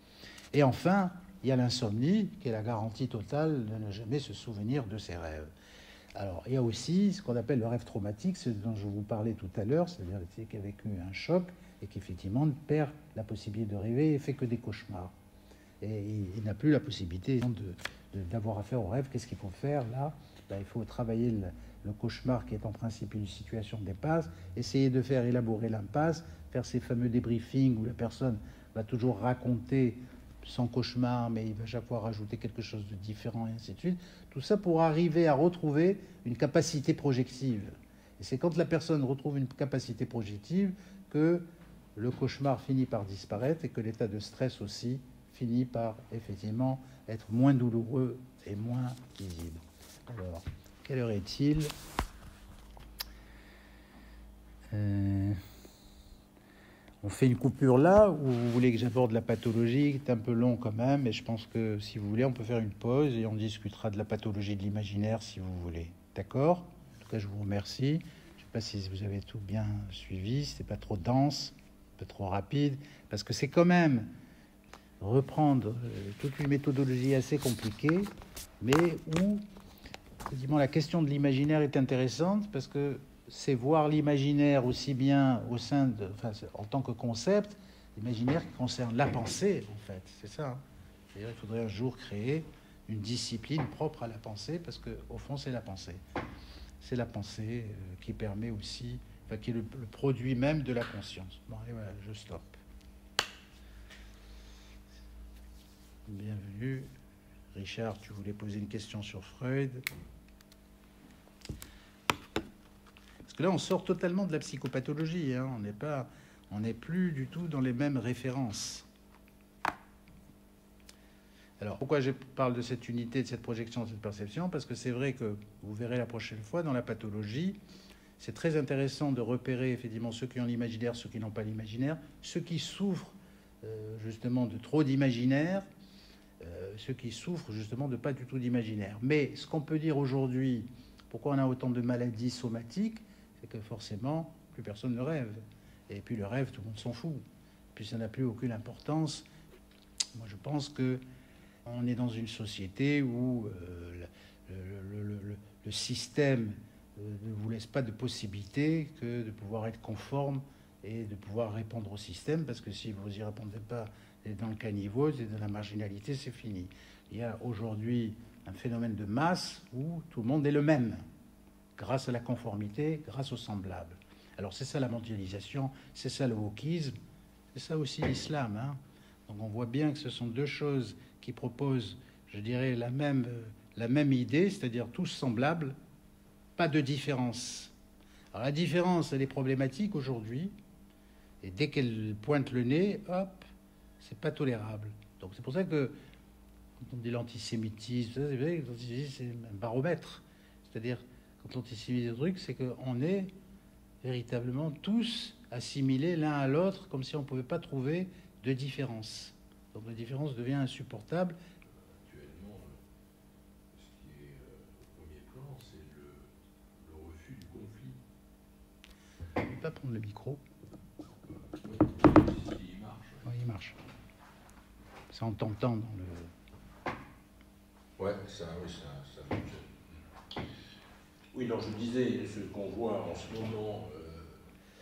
Et enfin, il y a l'insomnie qui est la garantie totale de ne jamais se souvenir de ses rêves. Alors il y a aussi ce qu'on appelle le rêve traumatique, ce dont je vous parlais tout à l'heure, c'est-à-dire qui a vécu un choc et qui effectivement perd la possibilité de rêver et fait que des cauchemars. Et il n'a plus la possibilité d'avoir affaire au rêve. Qu'est-ce qu'il faut faire là ? Il faut travailler le cauchemar qui est en principe une situation d'impasse, essayer de faire élaborer l'impasse, faire ces fameux débriefings où la personne va toujours raconter son cauchemar, mais il va chaque fois rajouter quelque chose de différent et ainsi de suite. Tout ça pour arriver à retrouver une capacité projective. Et c'est quand la personne retrouve une capacité projective que le cauchemar finit par disparaître et que l'état de stress aussi finit par effectivement être moins douloureux et moins visible. Alors, quelle heure est-il ? On fait une coupure là, ou vous voulez que j'aborde la pathologie? C'est un peu long quand même, mais je pense que si vous voulez, on peut faire une pause et on discutera de la pathologie de l'imaginaire si vous voulez. D'accord ? En tout cas, je vous remercie. Je ne sais pas si vous avez tout bien suivi, si ce n'est pas trop dense, un peu trop rapide, parce que c'est quand même reprendre toute une méthodologie assez compliquée, mais où effectivement la question de l'imaginaire est intéressante parce que c'est voir l'imaginaire aussi bien au sein en tant que concept, l'imaginaire qui concerne la pensée en fait, c'est ça. C'est-à-dire qu'il faudrait un jour créer une discipline propre à la pensée parce que au fond c'est la pensée. C'est la pensée qui permet aussi, qui est le produit même de la conscience. Bon, et voilà, je stoppe. Bienvenue. Richard, tu voulais poser une question sur Freud. Parce que là, on sort totalement de la psychopathologie. Hein. On n'est plus du tout dans les mêmes références. Alors, pourquoi je parle de cette unité, de cette projection, de cette perception? Parce que c'est vrai que, vous verrez la prochaine fois, dans la pathologie, c'est très intéressant de repérer effectivement ceux qui ont l'imaginaire, ceux qui n'ont pas l'imaginaire, ceux qui souffrent justement de trop d'imaginaire, ceux qui souffrent justement de pas du tout d'imaginaire. Mais ce qu'on peut dire aujourd'hui, pourquoi on a autant de maladies somatiques, c'est que forcément, plus personne ne rêve. Et puis le rêve, tout le monde s'en fout. Puis ça n'a plus aucune importance. Moi, je pense qu'on est dans une société où le système ne vous laisse pas de possibilité que de pouvoir être conforme et de pouvoir répondre au système, parce que si vous n'y répondez pas, c'est dans le caniveau, c'est dans la marginalité, c'est fini. Il y a aujourd'hui un phénomène de masse où tout le monde est le même, grâce à la conformité, grâce au semblable. Alors c'est ça la mondialisation, c'est ça le wokisme, c'est ça aussi l'islam. Hein. Donc on voit bien que ce sont deux choses qui proposent, je dirais, la même idée, c'est-à-dire tous semblables, pas de différence. Alors la différence, elle est problématique aujourd'hui, et dès qu'elle pointe le nez, hop, c'est pas tolérable. Donc c'est pour ça que, quand on dit l'antisémitisme, c'est un baromètre. C'est-à-dire, quand on antisémite des trucs, c'est qu'on est véritablement tous assimilés l'un à l'autre, comme si on ne pouvait pas trouver de différence. Donc la différence devient insupportable. Actuellement, ce qui est au premier plan, c'est le refus du conflit. Je ne vais pas prendre le micro. Il marche. Oui, il marche. Ça, on t'entend dans le... Ouais, ça fonctionne. Oui, donc je disais, ce qu'on voit en ce moment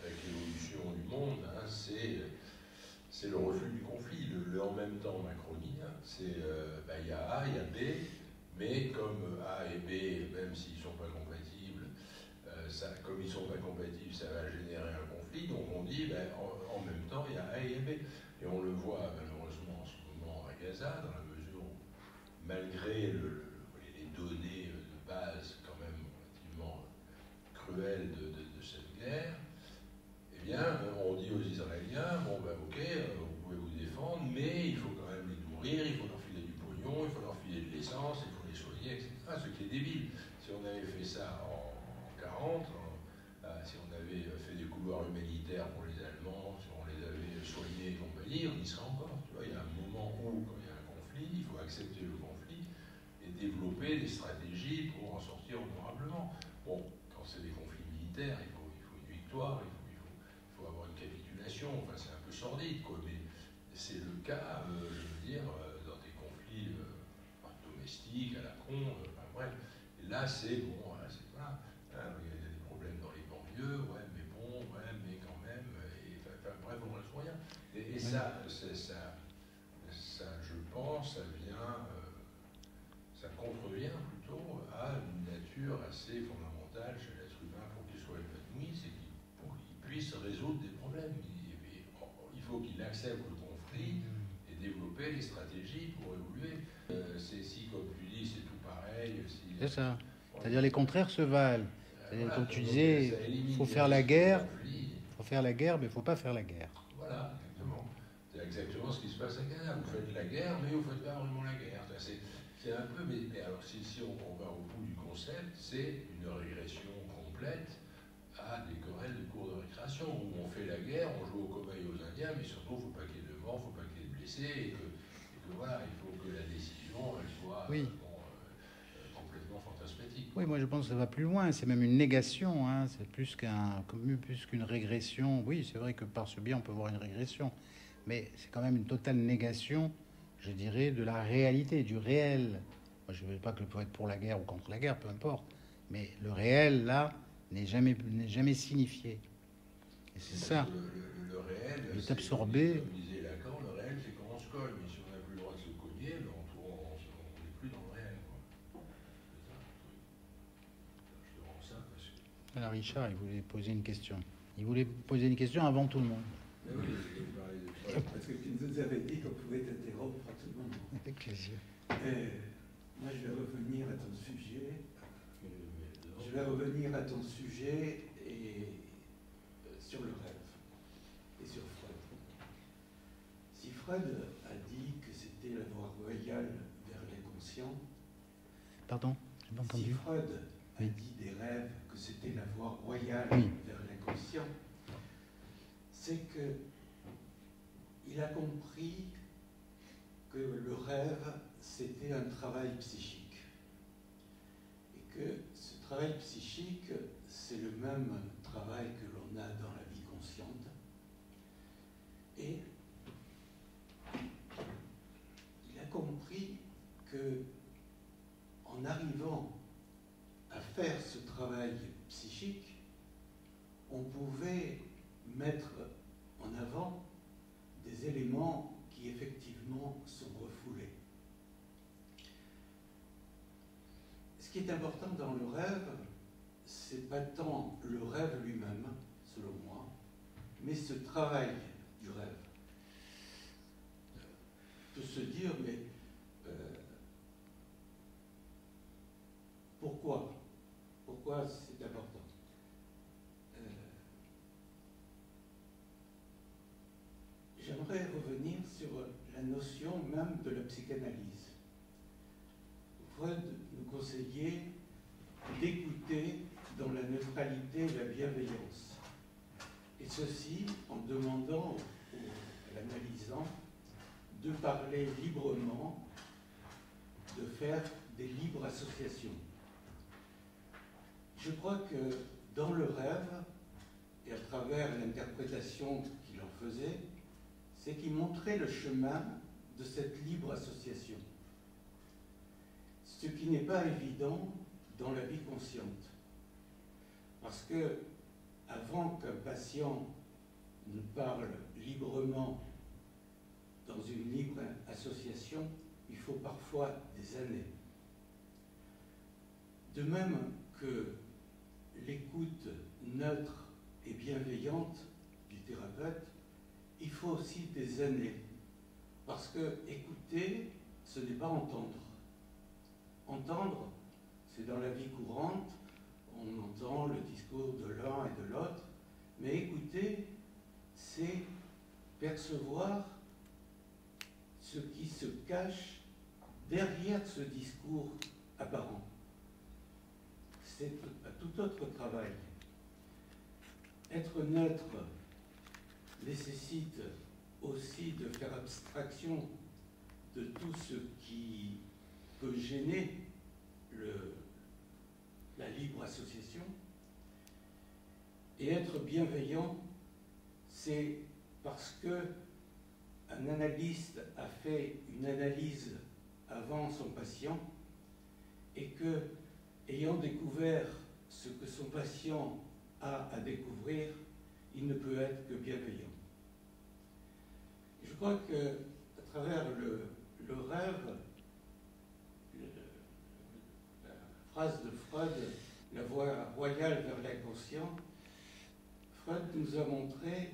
avec l'évolution du monde, hein, c'est le refus du conflit, le en même temps macronien. C'est il y a A, il y a B, mais comme A et B, même s'ils ne sont pas compatibles, comme ils ne sont pas compatibles, ça va générer un conflit. Donc on dit, en même temps, il y a A et B. Et on le voit malheureusement en ce moment à Gaza, dans la mesure où, malgré les données de base quand même relativement cruelles de cette guerre, eh bien, on dit aux Israéliens, bon ben ok, vous pouvez vous défendre, mais il faut quand même les nourrir, il faut leur filer du pognon, il faut leur filer de l'essence, il faut les soigner, etc. Ce qui est débile. Si on avait fait ça en 40, si on avait fait des couloirs humanitaires pour les Allemands, si on les avait soignés et compagnie, on y serait encore. Tu vois, il y a un moment où, quand il y a un conflit, il faut accepter le conflit et développer des stratégies pour en sortir honorablement. Bon, quand c'est des conflits militaires, il faut une victoire, il faut avoir une capitulation, enfin c'est un peu sordide, quoi, mais c'est le cas, je veux dire, dans des conflits domestiques, à la con, enfin bref. Et là, c'est bon, voilà, c'est voilà, il y a des problèmes dans les banlieues, ouais, mais bon, ouais, mais quand même, et, enfin bref, on ne reste rien. Et ça, je pense, ça vient, ça contrevient plutôt à une nature assez fondamentale chez l'être humain pour qu'il soit épanoui, c'est pour qu'il puisse résoudre des problèmes. Il faut qu'il accepte le conflit et développer les stratégies pour évoluer. Si, comme tu dis, c'est tout pareil. C'est ça. C'est-à-dire les contraires se valent. Voilà, comme tu disais, il faut faire la guerre. Il faut faire la guerre, mais il ne faut pas faire la guerre. Voilà, exactement. C'est exactement ce qui se passe à Gaza. Vous faites la guerre, mais vous ne faites pas vraiment la guerre. C'est un peu, mais alors si on va au bout du concept, c'est une régression complète à des querelles de cours de récréation où on fait la guerre, on joue aux cobayes aux Indiens, mais surtout il ne faut pas qu'il y ait de morts, il ne faut pas qu'il y ait de blessés, et que voilà, il faut que la décision elle soit complètement fantasmatique. Oui, moi je pense que ça va plus loin, c'est même une négation, hein. C'est plus qu'une régression. Oui, c'est vrai que par ce biais on peut voir une régression, mais c'est quand même une totale négation, je dirais, de la réalité, du réel. Moi, je ne veux pas que le faut être pour la guerre ou contre la guerre, peu importe. Mais le réel, là, n'est jamais signifié. Et c'est ça. Le réel, est absorbé. Comme disait Lacan, le réel, c'est quand on se colle. Mais si on n'a plus le droit de se cogner, on n'est plus dans le réel. Quoi. C'est ça, je te rends ça parce que... Alors Richard, il voulait poser une question. Il voulait poser une question avant tout le monde. Oui, parce que tu nous avais dit qu'on pouvait t'interrompre à tout moment. Avec plaisir. Moi, je vais revenir à ton sujet. Et sur le rêve et sur Freud. Si Freud a dit que c'était la voie royale l'inconscient. Pardon, j'ai pas entendu. Si Freud a Oui. dit des rêves que c'était la voie royale Oui. vers l'inconscient, c'est que il a compris que le rêve, c'était un travail psychique. Et que ce travail psychique, c'est le même travail que l'on a dans la vie consciente. Et il a compris que, en arrivant à faire ce travail psychique, on pouvait mettre en avant des éléments qui effectivement sont refoulés. Ce qui est important dans le rêve, c'est pas tant le rêve lui-même, selon moi, mais ce travail du rêve. On peut se dire, mais pourquoi c'est important? J'aimerais revenir sur la notion même de la psychanalyse. Freud nous conseillait d'écouter dans la neutralité et la bienveillance. Et ceci en demandant à l'analysant de parler librement, de faire des libres associations. Je crois que dans le rêve, et à travers l'interprétation qu'il en faisait, c'est qu'il montrait le chemin de cette libre association. Ce qui n'est pas évident dans la vie consciente. Parce que, avant qu'un patient ne parle librement dans une libre association, il faut parfois des années. De même que l'écoute neutre et bienveillante du thérapeute, il faut aussi des années. Parce que écouter, ce n'est pas entendre. Entendre, c'est dans la vie courante, on entend le discours de l'un et de l'autre, mais écouter, c'est percevoir ce qui se cache derrière ce discours apparent. C'est un tout autre travail. Être neutre nécessite aussi de faire abstraction de tout ce qui peut gêner la libre association. Et être bienveillant, c'est parce que un analyste a fait une analyse avant son patient et que, ayant découvert ce que son patient a à découvrir, il ne peut être que bienveillant. Je crois qu'à travers le rêve, la phrase de Freud, la voie royale vers l'inconscient, Freud nous a montré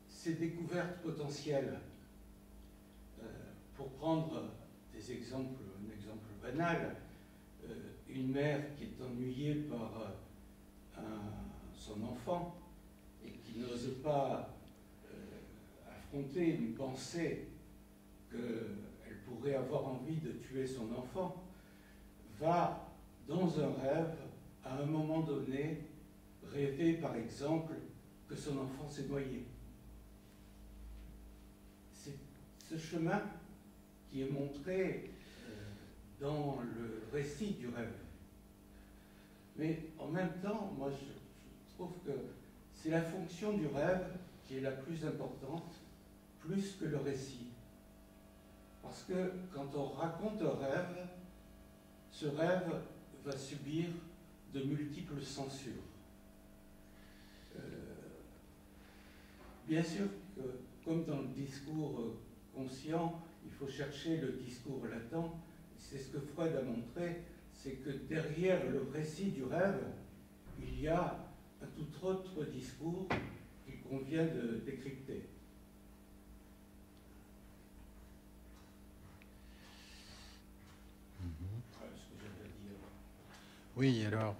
ses découvertes potentielles. Pour prendre des exemples, un exemple banal, une mère qui est ennuyée par son enfant et qui n'ose pas affronter une pensée qu'elle pourrait avoir envie de tuer son enfant, va dans un rêve, à un moment donné, rêver par exemple que son enfant s'est noyé. C'est ce chemin qui est montré dans le récit du rêve. Mais en même temps, moi je trouve que c'est la fonction du rêve qui est la plus importante, plus que le récit. Parce que quand on raconte un rêve, ce rêve va subir de multiples censures. Bien sûr que, comme dans le discours conscient, il faut chercher le discours latent. C'est ce que Freud a montré, c'est que derrière le récit du rêve, il y a un tout autre discours qu'il convient de décrypter. Voilà ce que j'avais à dire. Oui, alors,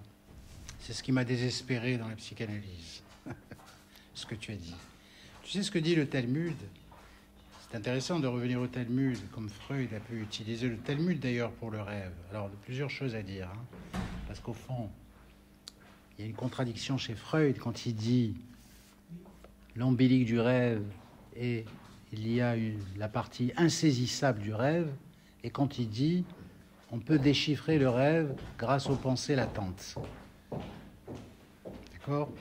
c'est ce qui m'a désespéré dans la psychanalyse, ce que tu as dit. Tu sais ce que dit le Talmud? C'est intéressant de revenir au Talmud, comme Freud a pu utiliser le Talmud d'ailleurs pour le rêve. Alors, il y a plusieurs choses à dire, hein, parce qu'au fond, il y a une contradiction chez Freud quand il dit l'ombilic du rêve et il y a la partie insaisissable du rêve, et quand il dit on peut déchiffrer le rêve grâce aux pensées latentes. D'accord ?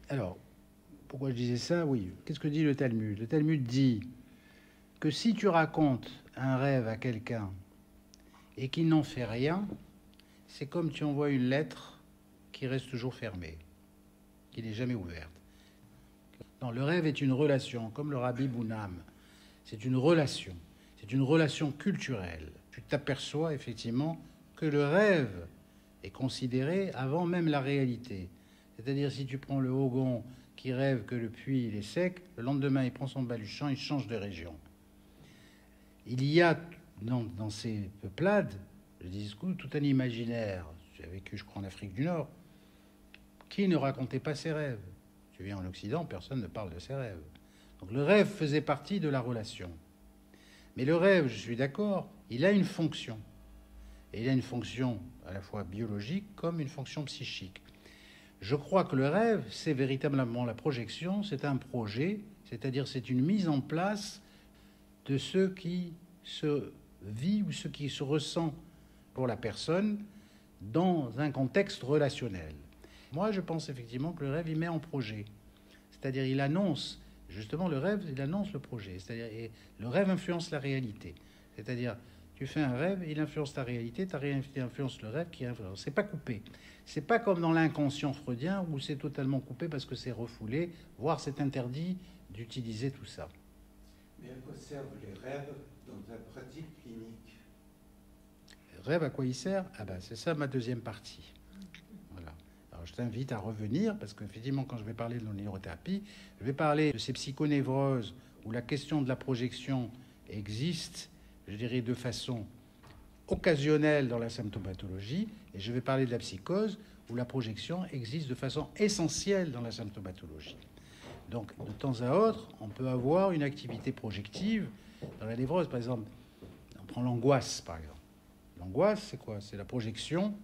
Alors, pourquoi je disais ça ? Oui, qu'est-ce que dit le Talmud ? Le Talmud dit que si tu racontes un rêve à quelqu'un et qu'il n'en fait rien, c'est comme tu envoies une lettre qui reste toujours fermée, qui n'est jamais ouverte. Non, le rêve est une relation, comme le Rabbi Bounam. C'est une relation culturelle. Tu t'aperçois effectivement que le rêve est considéré avant même la réalité. C'est-à-dire, si tu prends le Hogon qui rêve que le puits il est sec, le lendemain il prend son baluchon, il change de région. Il y a dans ces peuplades, je dis tout un imaginaire. J'ai vécu, je crois, en Afrique du Nord. Qui ne racontait pas ses rêves ? Tu viens en Occident, personne ne parle de ses rêves. Donc le rêve faisait partie de la relation. Mais le rêve, je suis d'accord, il a une fonction. Et il a une fonction à la fois biologique comme une fonction psychique. Je crois que le rêve, c'est véritablement la projection, c'est un projet, c'est-à-dire c'est une mise en place de ce qui se vit ou ce qui se ressent pour la personne dans un contexte relationnel. Moi, je pense effectivement que le rêve, il met en projet. C'est-à-dire, il annonce, justement, le rêve, il annonce le projet. C'est-à-dire, et le rêve influence la réalité. C'est-à-dire, tu fais un rêve, il influence ta réalité influence le rêve qui influence. C'est pas coupé. C'est pas comme dans l'inconscient freudien où c'est totalement coupé parce que c'est refoulé, voire c'est interdit d'utiliser tout ça. Mais à quoi servent les rêves dans la pratique clinique ? Rêve, à quoi il sert ? Ah ben, c'est ça ma deuxième partie. Voilà. Alors, je t'invite à revenir, parce qu'effectivement, quand je vais parler de l'oneirothérapie, je vais parler de ces psychonévroses où la question de la projection existe, je dirais, de façon occasionnelle dans la symptomatologie, et je vais parler de la psychose où la projection existe de façon essentielle dans la symptomatologie. Donc, de temps à autre, on peut avoir une activité projective dans la névrose. Par exemple, on prend l'angoisse, par exemple. L'angoisse, c'est quoi ? C'est la projection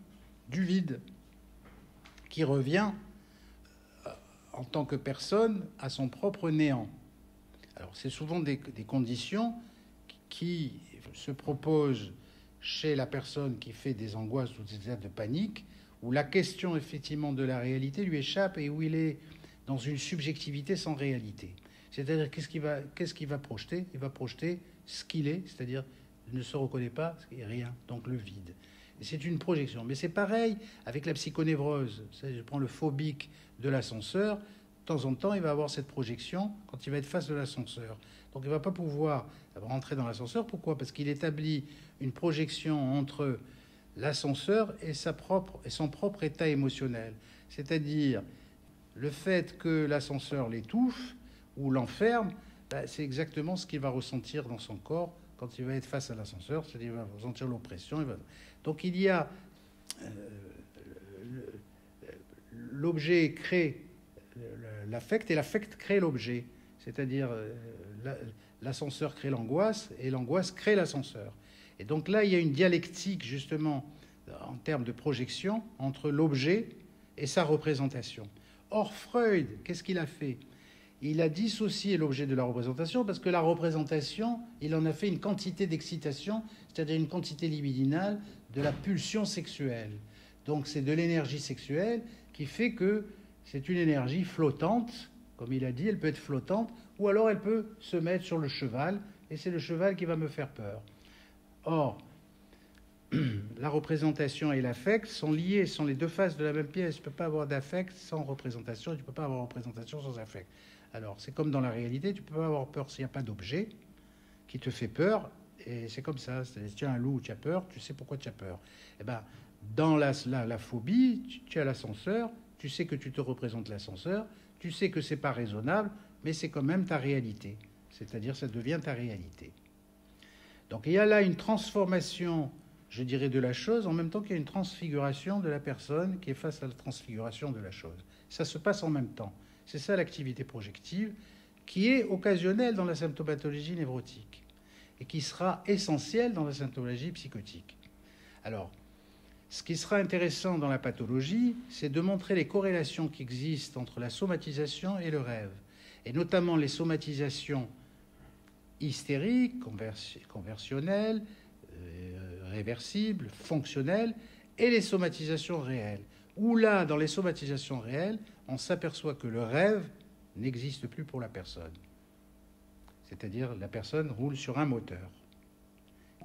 du vide qui revient en tant que personne à son propre néant. Alors, c'est souvent des conditions qui se proposent chez la personne qui fait des angoisses ou des états de panique, où la question, effectivement, de la réalité lui échappe et où il est dans une subjectivité sans réalité. C'est-à-dire, qu'est-ce qu'il va projeter ? Il va projeter ce qu'il est, c'est-à-dire, il ne se reconnaît pas, il n'y a rien, donc le vide. Et c'est une projection. Mais c'est pareil avec la psychonévrose. Je prends le phobique de l'ascenseur. De temps en temps, il va avoir cette projection quand il va être face de l'ascenseur. Donc, il ne va pas pouvoir rentrer dans l'ascenseur. Pourquoi ? Parce qu'il établit une projection entre l'ascenseur et son propre état émotionnel. C'est-à-dire, le fait que l'ascenseur l'étouffe ou l'enferme, c'est exactement ce qu'il va ressentir dans son corps quand il va être face à l'ascenseur, c'est-à-dire qu'il va ressentir l'oppression. Donc il y a... l'objet crée l'affect et l'affect crée l'objet. C'est-à-dire l'ascenseur crée l'angoisse et l'angoisse crée l'ascenseur. Et donc là, il y a une dialectique, justement, en termes de projection, entre l'objet et sa représentation. Or, Freud, qu'est-ce qu'il a fait ? Il a dissocié l'objet de la représentation parce que la représentation, il en a fait une quantité d'excitation, c'est-à-dire une quantité libidinale de la pulsion sexuelle. Donc c'est de l'énergie sexuelle qui fait que c'est une énergie flottante, comme il a dit, elle peut être flottante, ou alors elle peut se mettre sur le cheval, et c'est le cheval qui va me faire peur. Or, la représentation et l'affect sont liés, sont les deux faces de la même pièce. Tu ne peux pas avoir d'affect sans représentation, et tu ne peux pas avoir représentation sans affect. Alors, c'est comme dans la réalité, tu ne peux pas avoir peur s'il n'y a pas d'objet qui te fait peur, et c'est comme ça. C'est-à-dire, si tu as un loup, tu as peur, tu sais pourquoi tu as peur. Eh ben, dans la phobie, tu as l'ascenseur, tu sais que tu te représentes l'ascenseur, tu sais que c'est pas raisonnable, mais c'est quand même ta réalité. C'est-à-dire, ça devient ta réalité. Donc, il y a là une transformation, je dirais, de la chose, en même temps qu'il y a une transfiguration de la personne qui est face à la transfiguration de la chose. Ça se passe en même temps. C'est ça l'activité projective, qui est occasionnelle dans la symptomatologie névrotique et qui sera essentielle dans la symptomatologie psychotique. Alors, ce qui sera intéressant dans la pathologie, c'est de montrer les corrélations qui existent entre la somatisation et le rêve, et notamment les somatisations hystériques, conversionnelles, réversibles, fonctionnelles, et les somatisations réelles. Où là, dans les somatisations réelles, on s'aperçoit que le rêve n'existe plus pour la personne. C'est-à-dire, la personne roule sur un moteur.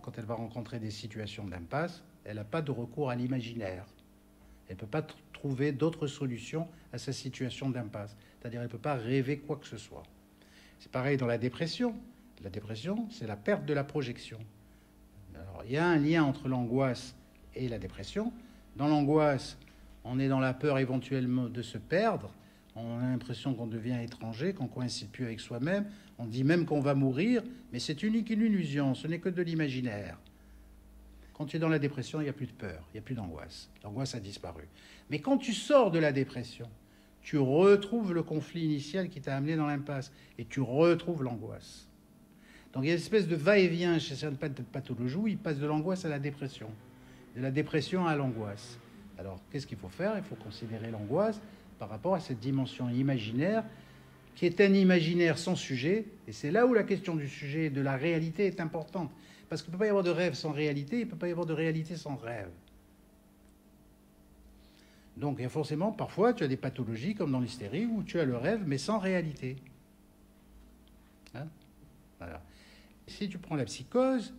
Quand elle va rencontrer des situations d'impasse, elle n'a pas de recours à l'imaginaire. Elle ne peut pas trouver d'autres solutions à sa situation d'impasse. C'est-à-dire, elle ne peut pas rêver quoi que ce soit. C'est pareil dans la dépression. La dépression, c'est la perte de la projection. Alors, il y a un lien entre l'angoisse et la dépression. Dans l'angoisse, on est dans la peur éventuellement de se perdre. On a l'impression qu'on devient étranger, qu'on ne coïncide plus avec soi-même. On dit même qu'on va mourir, mais c'est une illusion, ce n'est que de l'imaginaire. Quand tu es dans la dépression, il n'y a plus de peur, il n'y a plus d'angoisse. L'angoisse a disparu. Mais quand tu sors de la dépression, tu retrouves le conflit initial qui t'a amené dans l'impasse et tu retrouves l'angoisse. Donc il y a une espèce de va-et-vient chez certaines pathologies où il passe de l'angoisse à la dépression, de la dépression à l'angoisse. Alors qu'est-ce qu'il faut faire? Il faut considérer l'angoisse par rapport à cette dimension imaginaire qui est un imaginaire sans sujet. Et c'est là où la question du sujet et de la réalité est importante. Parce qu'il ne peut pas y avoir de rêve sans réalité, il ne peut pas y avoir de réalité sans rêve. Donc il y a forcément, parfois, tu as des pathologies comme dans l'hystérie où tu as le rêve mais sans réalité. Hein? Voilà. Si tu prends la psychose,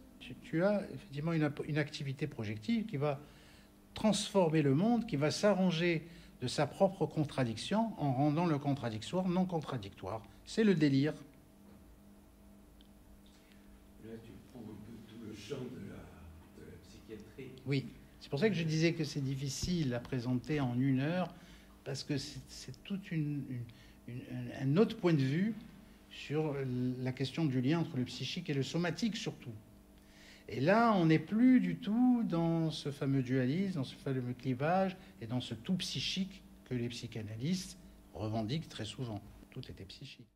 tu as effectivement une activité projective qui va transformer le monde, qui va s'arranger de sa propre contradiction en rendant le contradictoire non contradictoire. C'est le délire. Là, tu prends un peu tout le champ de la psychiatrie. Oui, c'est pour ça que je disais que c'est difficile à présenter en 1 heure, parce que c'est tout un autre point de vue sur la question du lien entre le psychique et le somatique surtout. Et là, on n'est plus du tout dans ce fameux dualisme, dans ce fameux clivage et dans ce tout psychique que les psychanalystes revendiquent très souvent. Tout était psychique.